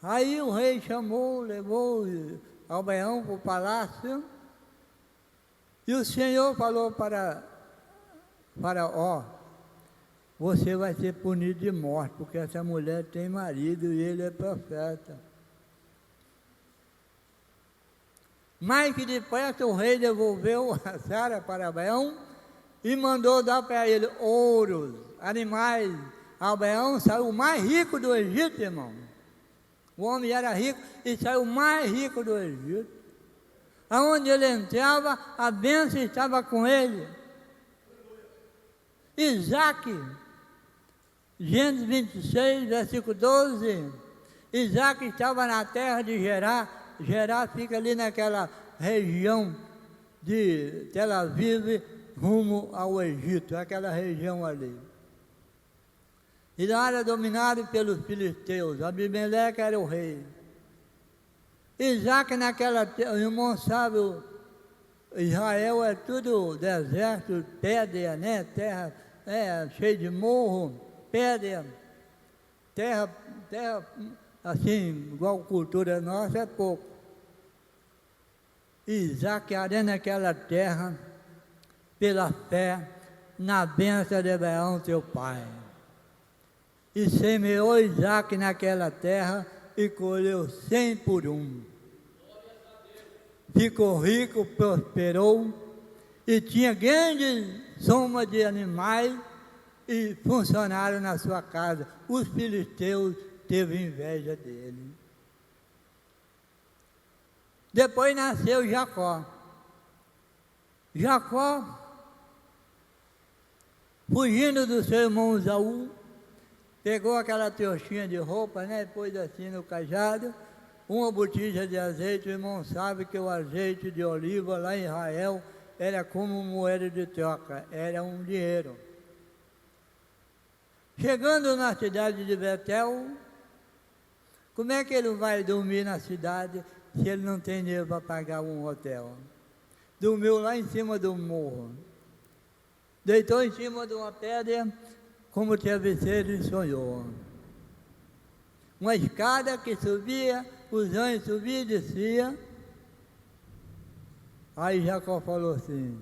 Aí o rei chamou, levou Abraão para o palácio, e o Senhor falou para Faraó: você vai ser punido de morte, porque essa mulher tem marido e ele é profeta. Mais que depressa o rei devolveu a Sara para Abraão e mandou dar para ele ouros, animais. Abraão saiu mais rico do Egito, irmão. O homem era rico e saiu mais rico do Egito. Aonde ele entrava, a bênção estava com ele. Isaac, Gênesis 26, versículo 12. Isaac estava na terra de Gerar. Gerar fica ali naquela região de Tel Aviv, rumo ao Egito, aquela região ali. E lá era dominado pelos filisteus. Abimeleque era o rei. Isaac naquela terra, o irmão sabe, Israel é tudo deserto, pedra, né? Terra cheia de morro, pedra, terra assim, igual cultura nossa, é pouco. Isaac era naquela terra, pela fé, na bênção de Abraão, seu pai. E semeou Isaac naquela terra e colheu 100 por 1. Ficou rico, prosperou e tinha grande soma de animais e funcionários na sua casa. Os filisteus teve inveja dele. Depois nasceu Jacó. Jacó, fugindo do seu irmão Esaú, pegou aquela trouxinha de roupa, né? Pôs assim no cajado, uma botija de azeite. O irmão sabe que o azeite de oliva lá em Israel era como moeda de troca, era um dinheiro. Chegando na cidade de Betel, como é que ele vai dormir na cidade se ele não tem dinheiro para pagar um hotel? Dormiu lá em cima do morro. Deitou em cima de uma pedra, como travesseiro, e sonhou. Uma escada que subia, os anjos subiam e desciam. Aí Jacó falou assim: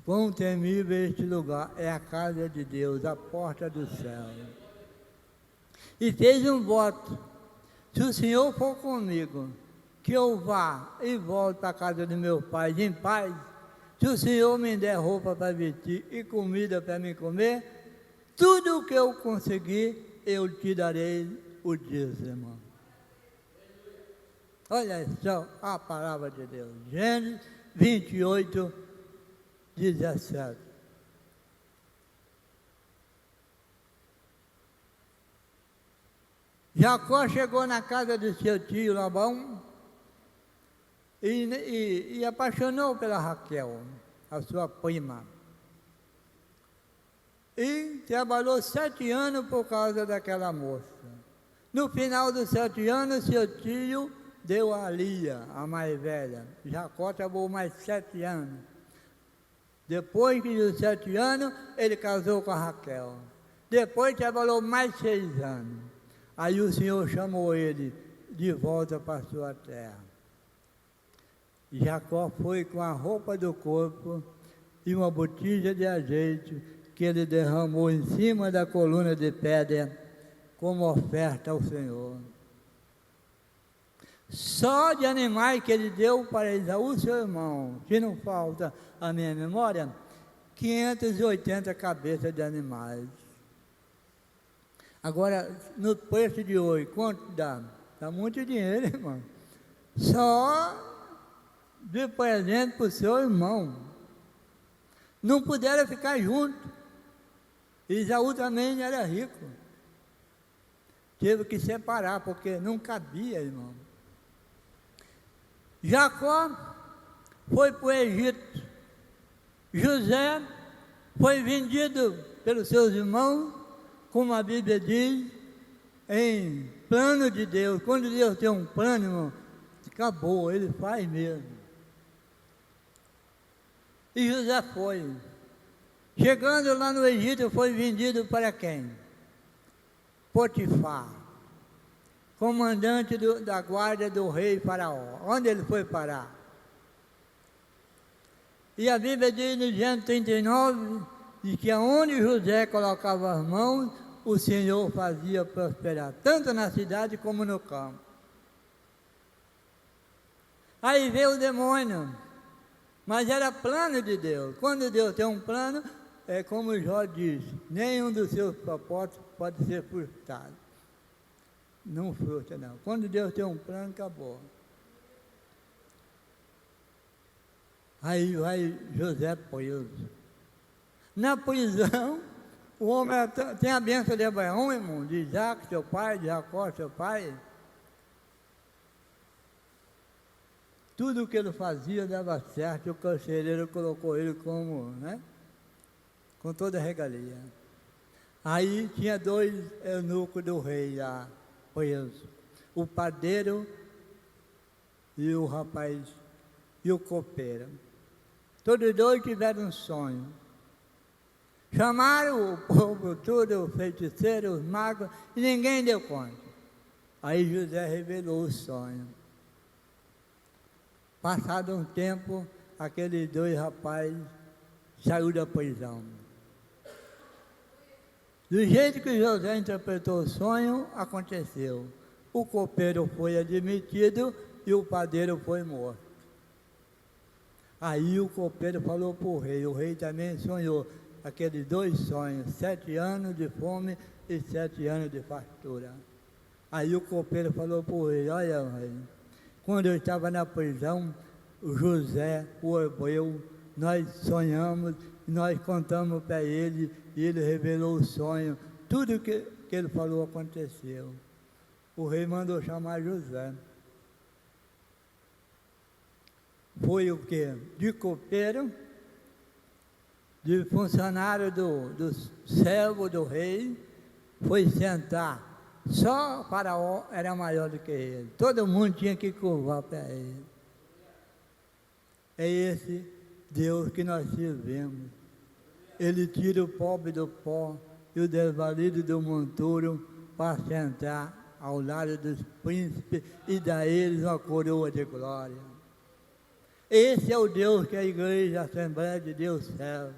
quão temível é este lugar, é a casa de Deus, a porta do céu. E fez um voto: se o Senhor for comigo, que eu vá e volte para a casa de meu pai em paz, se o Senhor me der roupa para vestir e comida para me comer, tudo o que eu conseguir, eu te darei o dízimo. Olha só a palavra de Deus. Gênesis 28, 17. Jacó chegou na casa de seu tio Labão e apaixonou pela Raquel, a sua prima. E trabalhou 7 anos por causa daquela moça. No final dos 7 anos, seu tio deu a Lia, a mais velha. Jacó trabalhou mais 7 anos. Depois dos 7 anos, ele casou com a Raquel. Depois trabalhou mais 6 anos. Aí o Senhor chamou ele de volta para a sua terra. Jacó foi com a roupa do corpo e uma botija de azeite que ele derramou em cima da coluna de pedra como oferta ao Senhor. Só de animais que ele deu para Esaú, seu irmão, se não falta a minha memória, 580 cabeças de animais. Agora, no preço de hoje, quanto dá? Dá muito dinheiro, irmão. Só de presente para o seu irmão. Não puderam ficar juntos. Isaú também era rico. Teve que separar, porque não cabia, irmão. Jacó foi para o Egito. José foi vendido pelos seus irmãos, como a Bíblia diz, em plano de Deus. Quando Deus tem um plano, irmão, acabou, Ele faz mesmo. E José foi. Chegando lá no Egito, foi vendido para quem? Potifar, comandante da guarda do rei Faraó. Onde ele foi parar? E a Bíblia diz no Gênesis 39, de que aonde José colocava as mãos, o Senhor fazia prosperar, tanto na cidade como no campo. Aí veio o demônio, mas era plano de Deus. Quando Deus tem um plano, é como Jó disse, nenhum dos seus propósitos pode ser frustrado. Não frustra, não. Quando Deus tem um plano, acabou. Aí vai José preso. Na prisão, o homem tem a bênção de Abraão, irmão, de Isaac, seu pai, de Jacó, seu pai. Tudo o que ele fazia dava certo, o carcereiro colocou ele como, né? Com toda a regalia. Aí tinha 2 eunucos do rei lá, presos. O padeiro e o rapaz, e o copeiro. Todos 2 tiveram um sonho. Chamaram o povo todo, os feiticeiros, os magos, e ninguém deu conta. Aí José revelou o sonho. Passado um tempo, aqueles 2 rapazes saíram da prisão. Do jeito que José interpretou o sonho, aconteceu. O copeiro foi admitido e o padeiro foi morto. Aí o copeiro falou para o rei também sonhou aqueles 2 sonhos, 7 anos de fome e 7 anos de fartura. Aí o copeiro falou para o rei, olha rei, quando eu estava na prisão, o José, o hebreu, nós sonhamos, nós contamos para ele, e ele revelou o sonho, tudo que ele falou aconteceu. O rei mandou chamar José. Foi o quê? De copeiro, de funcionário do servo do rei, foi sentar. Só Faraó era maior do que ele. Todo mundo tinha que curvar para ele. É esse Deus que nós servimos. Ele tira o pobre do pó e o desvalido do monturo para sentar ao lado dos príncipes e dar a eles uma coroa de glória. Esse é o Deus que a igreja, a Assembleia de Deus serve.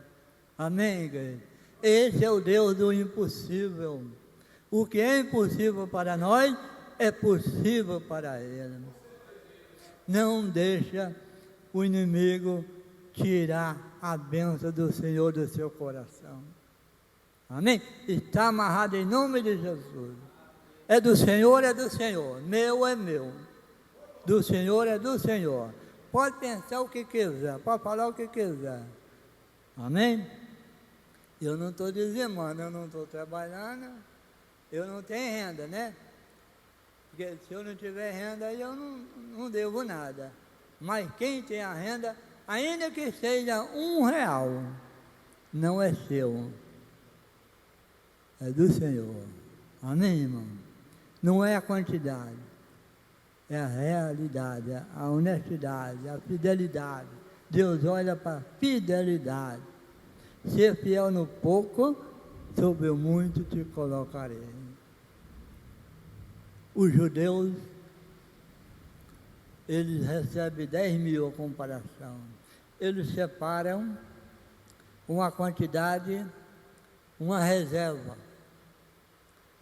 Amém, igreja? Esse é o Deus do impossível. O que é impossível para nós, é possível para Ele. Não deixa o inimigo tirar a bênção do Senhor do seu coração. Amém? Está amarrado em nome de Jesus. É do Senhor, é do Senhor. Meu é meu. Do Senhor é do Senhor. Pode pensar o que quiser, pode falar o que quiser. Amém? Eu não estou dizimando, eu não estou trabalhando, eu não tenho renda, né? Porque se eu não tiver renda, aí eu não devo nada. Mas quem tem a renda, ainda que seja R$1, não é seu. É do Senhor. Amém, irmão? Não é a quantidade. É a realidade, a honestidade, a fidelidade. Deus olha para a fidelidade. Ser fiel no pouco, sobre o muito te colocarei. Os judeus, eles recebem 10.000 a comparação. Eles separam uma quantidade, uma reserva.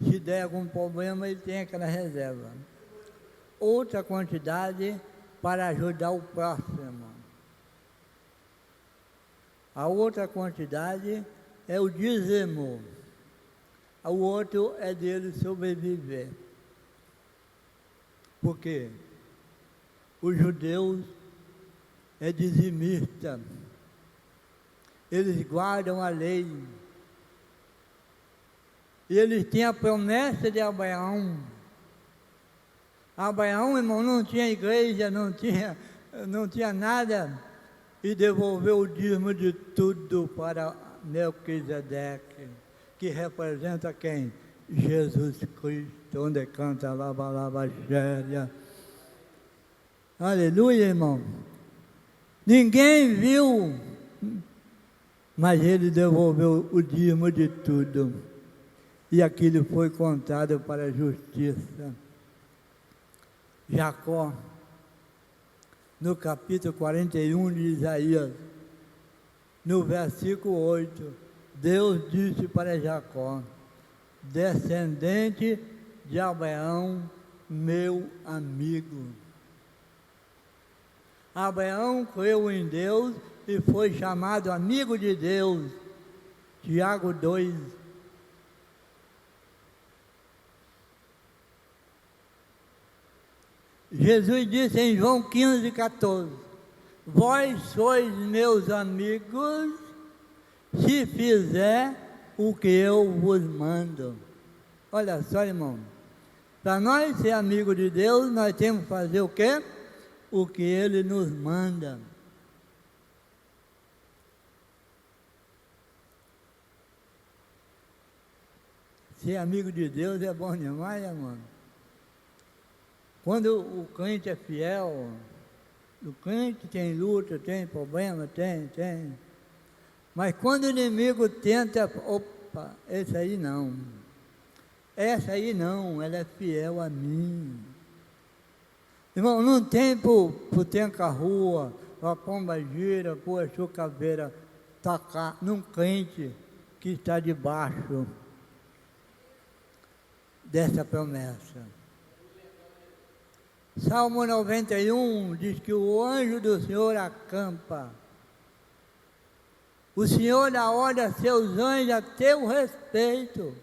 Se der algum problema, ele tem aquela reserva. Outra quantidade para ajudar o próximo. A outra quantidade é o dízimo. O outro é dele sobreviver. Por quê? Os judeus é dizimista. Eles guardam a lei. E eles têm a promessa de Abraão. Abraão, irmão, não tinha igreja, não tinha nada. E devolveu o dízimo de tudo para Melquisedeque, que representa quem? Jesus Cristo, onde canta lava xéria. Aleluia, irmão. Ninguém viu, mas ele devolveu o dízimo de tudo. E aquilo foi contado para a justiça. Jacó, no capítulo 41 de Isaías, no versículo 8, Deus disse para Jacó: descendente de Abraão, meu amigo. Abraão creu em Deus e foi chamado amigo de Deus. Tiago 2. Jesus disse em João 15:14: vós sois meus amigos, se fizer o que eu vos mando. Olha só, irmão, para nós ser amigos de Deus, nós temos que fazer o quê? O que Ele nos manda. Ser amigo de Deus é bom demais, irmão. Quando o crente é fiel, o crente tem luta, tem problema, tem. Mas quando o inimigo tenta, opa, essa aí não, ela é fiel a mim. Irmão, não tem por tenca-rua, a pomba gira, por a chucaveira, tacar num crente que está debaixo dessa promessa. Salmo 91 diz que o anjo do Senhor acampa. O Senhor dá ordem a seus anjos a teu respeito,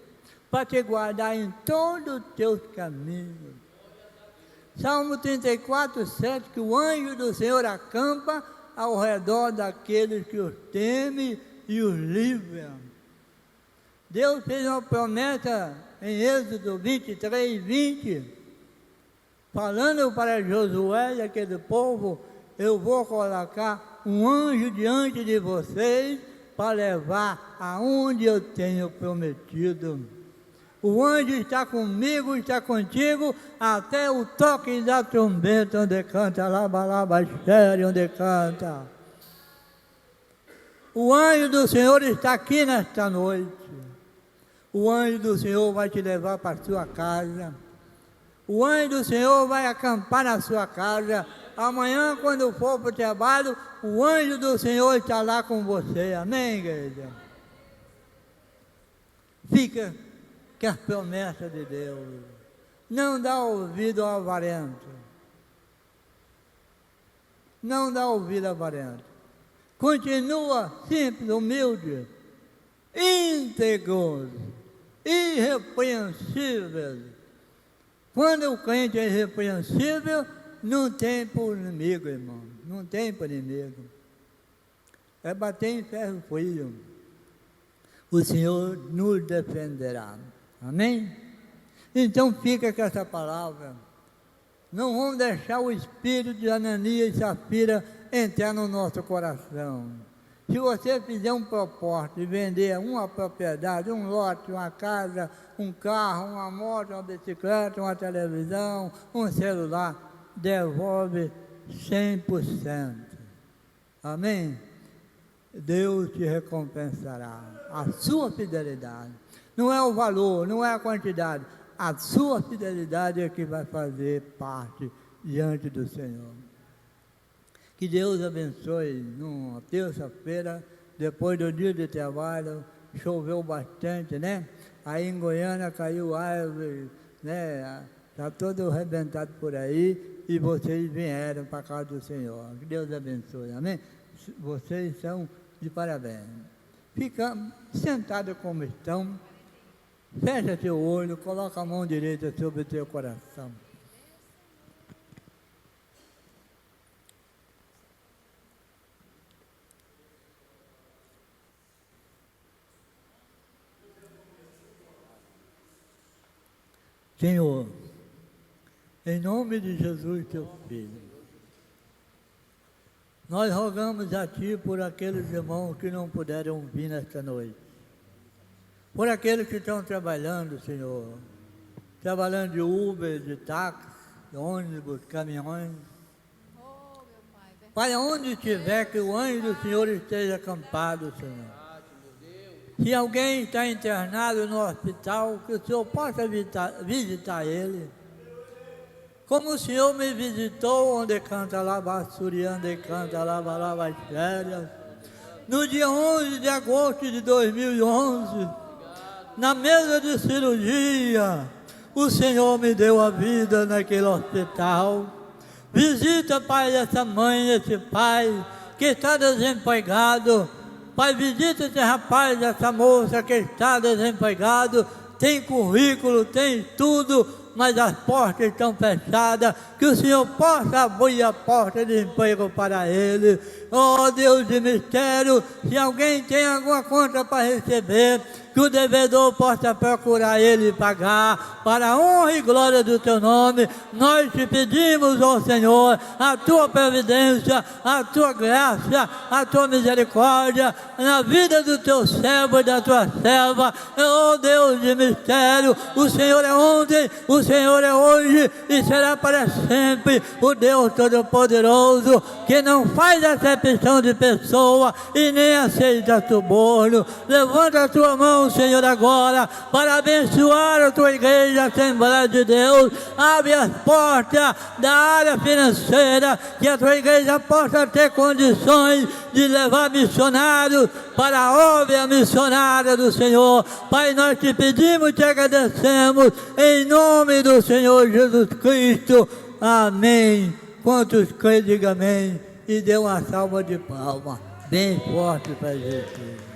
para te guardar em todos os teus caminhos. Salmo 34, 7, que o anjo do Senhor acampa ao redor daqueles que os temem e os livra. Deus fez uma promessa em Êxodo 23, 20, falando para Josué e aquele povo: eu vou colocar um anjo diante de vocês para levar aonde eu tenho prometido. O anjo está comigo, está contigo, até o toque da trombeta, onde canta, laba, xéria, onde canta. O anjo do Senhor está aqui nesta noite. O anjo do Senhor vai te levar para a sua casa. O anjo do Senhor vai acampar na sua casa. Amanhã, quando for para o trabalho, o anjo do Senhor está lá com você. Amém, igreja? Fica que a promessa de Deus. Não dá ouvido ao avarento. Não dá ouvido ao avarento. Continua simples, humilde, íntegro, irrepreensível. Quando o crente é irrepreensível, não tem por inimigo, irmão. Não tem por inimigo. É bater em ferro frio. O Senhor nos defenderá. Amém? Então fica com essa palavra. Não vamos deixar o espírito de Ananias e Safira entrar no nosso coração. Se você fizer um propósito de vender uma propriedade, um lote, uma casa, um carro, uma moto, uma bicicleta, uma televisão, um celular, devolve 100%. Amém? Deus te recompensará a sua fidelidade. Não é o valor, não é a quantidade. A sua fidelidade é que vai fazer parte diante do Senhor. Que Deus abençoe. Numa terça-feira, depois do dia de trabalho, choveu bastante, né? Aí em Goiânia caiu árvore, né? Está todo arrebentado por aí, e vocês vieram para a casa do Senhor. Que Deus abençoe, amém? Vocês são de parabéns. Fica sentado como estão, fecha teu olho, coloca a mão direita sobre o teu coração. Senhor, em nome de Jesus, teu Filho, nós rogamos a Ti por aqueles irmãos que não puderam vir nesta noite, por aqueles que estão trabalhando, Senhor, trabalhando de Uber, de táxi, de ônibus, caminhões. Pai, onde estiver, que o anjo do Senhor esteja acampado, Senhor. Se alguém está internado no hospital, que o Senhor possa visitar ele. Como o Senhor me visitou, onde canta lá, onde canta lá, férias. No dia 11 de agosto de 2011, na mesa de cirurgia, o Senhor me deu a vida naquele hospital. Visita, Pai, essa mãe, esse pai, que está desempregado. Pai, visita esse rapaz, essa moça que está desempregado, tem currículo, tem tudo, mas as portas estão fechadas, que o Senhor possa abrir a porta de emprego para ele. Oh Deus de mistério, se alguém tem alguma conta para receber, que o devedor possa procurar ele e pagar, para a honra e glória do teu nome. Nós te pedimos, ó Senhor, a tua providência, a tua graça, a tua misericórdia, na vida do teu servo e da tua serva. Oh Deus de mistério, o Senhor é ontem, o Senhor é hoje e será para sempre o Deus Todo-Poderoso, que não faz acepção de pessoa e nem aceita suborno. Levanta a tua mão, Senhor, agora, para abençoar a tua igreja, a Assembleia de Deus. Abre as portas da área financeira, que a tua igreja possa ter condições de levar missionários para a obra missionária do Senhor. Pai, nós te pedimos e te agradecemos, em nome do Senhor Jesus Cristo. Amém. Quantos creem, digam amém, e dê uma salva de palmas bem forte para Jesus.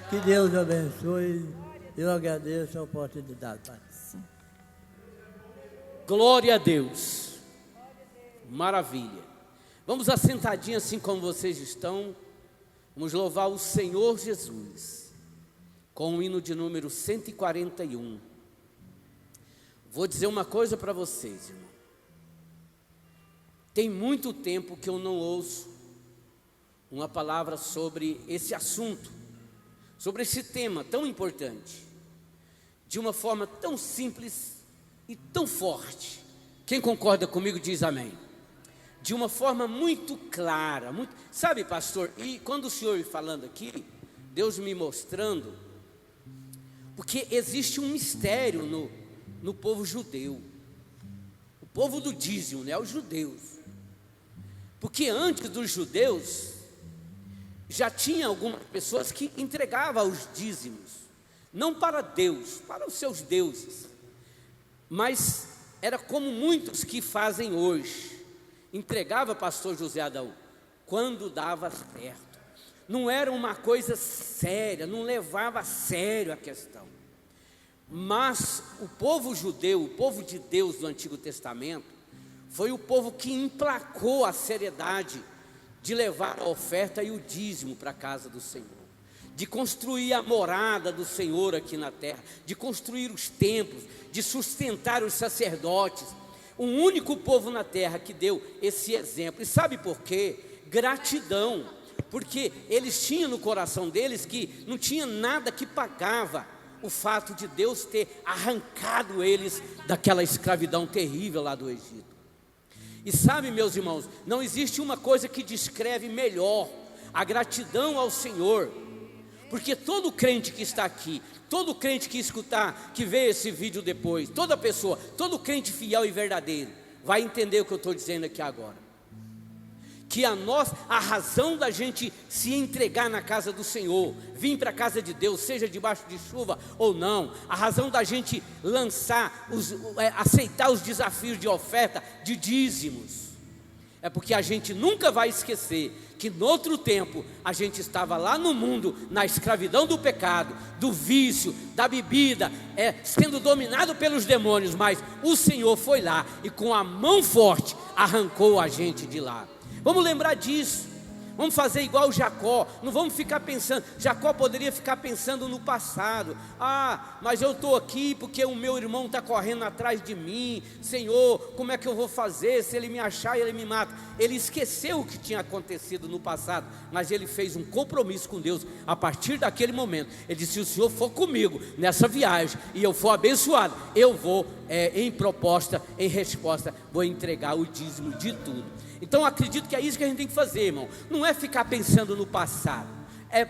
Que Deus abençoe. Eu agradeço a oportunidade, Pai. Glória a Deus. Maravilha. Vamos assentadinhos assim como vocês estão. Vamos louvar o Senhor Jesus com o hino de número 141. Vou dizer uma coisa para vocês, irmão. Tem muito tempo que eu não ouço uma palavra sobre esse assunto, sobre esse tema tão importante, de uma forma tão simples e tão forte. Quem concorda comigo diz amém. De uma forma muito clara, muito... Sabe, pastor, e quando o senhor falando aqui, Deus me mostrando, porque existe um mistério no povo judeu, o povo do dízimo, né, os judeus. Porque antes dos judeus, já tinha algumas pessoas que entregavam os dízimos, não para Deus, para os seus deuses, mas era como muitos que fazem hoje. Entregava, pastor José Adão, quando dava certo. Não era uma coisa séria, não levava a sério a questão. Mas o povo judeu, o povo de Deus do Antigo Testamento, foi o povo que emplacou a seriedade de levar a oferta e o dízimo para a casa do Senhor, de construir a morada do Senhor aqui na terra, de construir os templos, de sustentar os sacerdotes. Um único povo na terra que deu esse exemplo. E sabe por quê? Gratidão. Porque eles tinham no coração deles que não tinha nada que pagava o fato de Deus ter arrancado eles daquela escravidão terrível lá do Egito. E sabe, meus irmãos, não existe uma coisa que descreve melhor a gratidão ao Senhor, porque todo crente que está aqui, todo crente que escutar, que vê esse vídeo depois, toda pessoa, todo crente fiel e verdadeiro, vai entender o que eu estou dizendo aqui agora. Que a razão da gente se entregar na casa do Senhor, vir para a casa de Deus, seja debaixo de chuva ou não, a razão da gente aceitar os desafios de oferta, de dízimos, É porque a gente nunca vai esquecer que no outro tempo a gente estava lá no mundo, na escravidão do pecado, do vício, da bebida, sendo dominado pelos demônios, mas o Senhor foi lá e com a mão forte arrancou a gente de lá. Vamos lembrar disso. Vamos fazer igual Jacó, não vamos ficar pensando. Jacó poderia ficar pensando no passado. Mas eu estou aqui porque o meu irmão está correndo atrás de mim. Senhor, como é que eu vou fazer? Se ele me achar, ele me mata. Ele esqueceu o que tinha acontecido no passado, mas ele fez um compromisso com Deus. A partir daquele momento, ele disse: se o Senhor for comigo nessa viagem e eu for abençoado, eu vou, em proposta, em resposta, vou entregar o dízimo de tudo. Então acredito que é isso que a gente tem que fazer, irmão. Não é ficar pensando no passado, é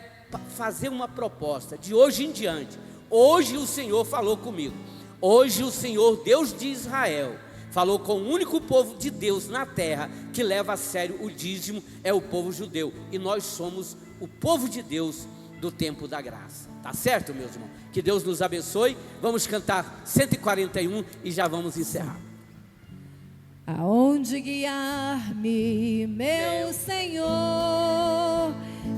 fazer uma proposta de hoje em diante. Hoje o Senhor falou comigo. Hoje o Senhor, Deus de Israel, falou com o único povo de Deus na terra que leva a sério o dízimo, é o povo judeu. E nós somos o povo de Deus do tempo da graça. Tá certo, meus irmãos? Que Deus nos abençoe. Vamos cantar 141 e já vamos encerrar. Aonde guiar-me, meu Senhor,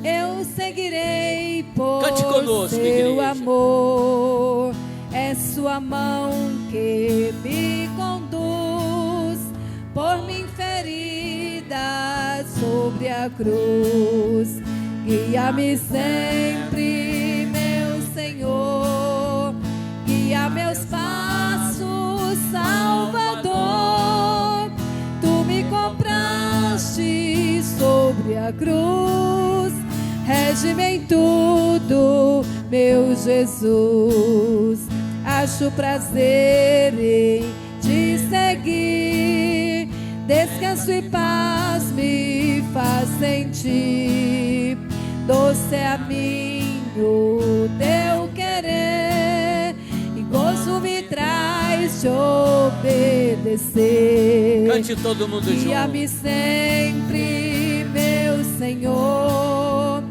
eu seguirei por Cante conosco, seu igreja. amor. É sua mão que me conduz por mim ferida sobre a cruz. Guia-me sempre, meu Senhor, guia meus passos, Salvador. Compraste sobre a cruz, rege-me em tudo, meu Jesus. Acho prazer em te seguir, descanso e paz me faz sentir. Doce é a mim o teu querer, e gozo me traz te obedecer. Cante todo mundo junto. Guia-me sempre, meu Senhor,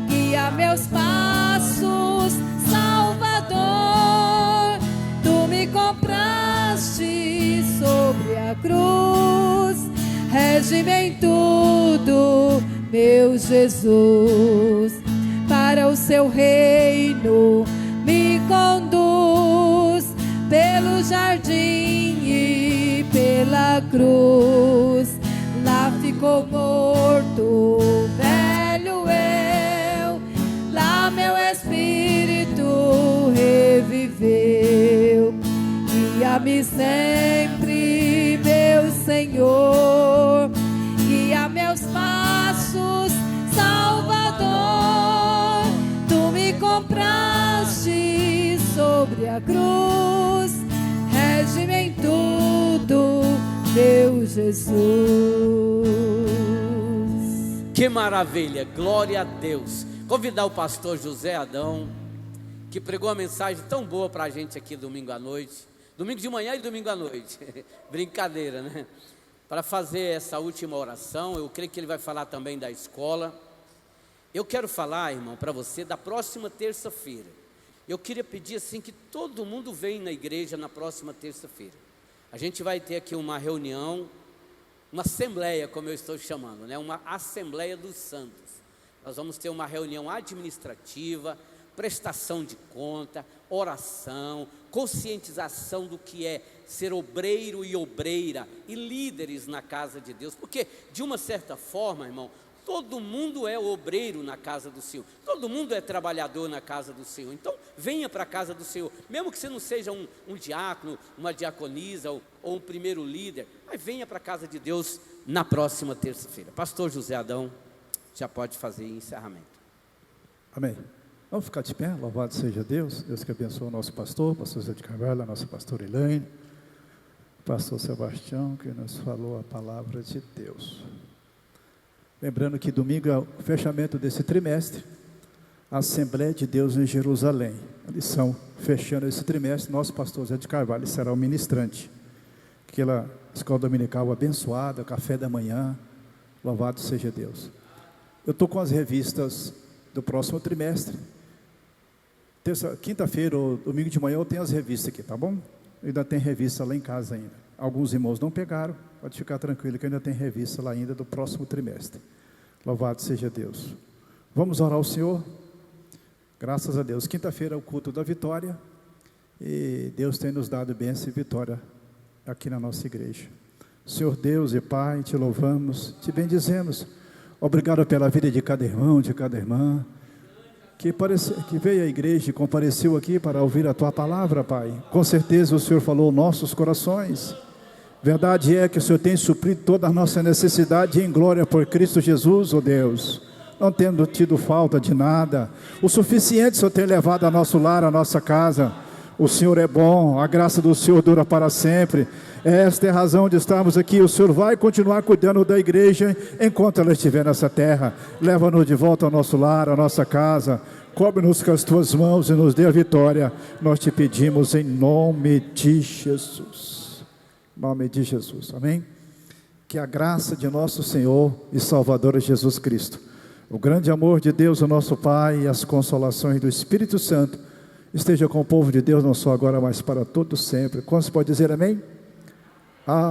guia meus passos, Salvador. Tu me compraste sobre a cruz, rege-me em tudo, meu Jesus. Para o seu reino me conduz pelo jardim e pela cruz. Lá ficou morto velho eu, lá meu espírito reviveu. Guia-me sempre, meu Senhor, guia meus passos, Salvador. Tu me compraste sobre a cruz, rege-me em tudo, meu Jesus. Que maravilha, glória a Deus. Convidar o pastor José Adão, que pregou uma mensagem tão boa para a gente aqui domingo à noite, domingo de manhã e domingo à noite, brincadeira, né? Para fazer essa última oração. Eu creio que ele vai falar também da escola. Eu quero falar, irmão, para você da próxima terça-feira. Eu queria pedir assim que todo mundo venha na igreja na próxima terça-feira. A gente vai ter aqui uma reunião, uma assembleia, como eu estou chamando, né? Uma Assembleia dos Santos. Nós vamos ter uma reunião administrativa, prestação de conta, oração, conscientização do que é ser obreiro e obreira e líderes na casa de Deus. Porque de uma certa forma, irmão, todo mundo é obreiro na casa do Senhor, todo mundo é trabalhador na casa do Senhor. Então venha para a casa do Senhor, mesmo que você não seja um diácono, uma diaconisa ou um primeiro líder, mas venha para a casa de Deus na próxima terça-feira. Pastor José Adão, já pode fazer encerramento. Amém. Vamos ficar de pé, louvado seja Deus. Deus que abençoe o nosso pastor José de Carvalho, a nossa pastora Elaine, o pastor Sebastião, que nos falou a palavra de Deus. Lembrando que domingo é o fechamento desse trimestre, a Assembleia de Deus em Jerusalém. A lição, fechando esse trimestre, nosso pastor José de Carvalho será o ministrante. Aquela escola dominical abençoada, café da manhã, louvado seja Deus. Eu estou com as revistas do próximo trimestre. Quinta-feira ou domingo de manhã eu tenho as revistas aqui, tá bom? Eu ainda tenho revista lá em casa ainda. Alguns irmãos não pegaram, pode ficar tranquilo que ainda tem revista lá ainda do próximo trimestre. Louvado seja Deus. Vamos orar ao Senhor? Graças a Deus. Quinta-feira é o culto da vitória. E Deus tem nos dado bênção e vitória aqui na nossa igreja. Senhor Deus e Pai, te louvamos, te bendizemos. Obrigado pela vida de cada irmão, de cada irmã, que veio à igreja e compareceu aqui para ouvir a Tua palavra, Pai. Com certeza o Senhor falou nossos corações. Verdade é que o Senhor tem suprido toda a nossa necessidade em glória por Cristo Jesus, ó Deus. Não tendo tido falta de nada. O suficiente o Senhor tem levado a nosso lar, a nossa casa. O Senhor é bom, a graça do Senhor dura para sempre. Esta é a razão de estarmos aqui. O Senhor vai continuar cuidando da igreja enquanto ela estiver nessa terra. Leva-nos de volta ao nosso lar, à nossa casa. Cobre-nos com as Tuas mãos e nos dê a vitória. Nós te pedimos em nome de Jesus. Em nome de Jesus, amém? Que a graça de nosso Senhor e Salvador Jesus Cristo, o grande amor de Deus, o nosso Pai, e as consolações do Espírito Santo esteja com o povo de Deus, não só agora, mas para todo sempre. Quantos pode dizer amém? Amém.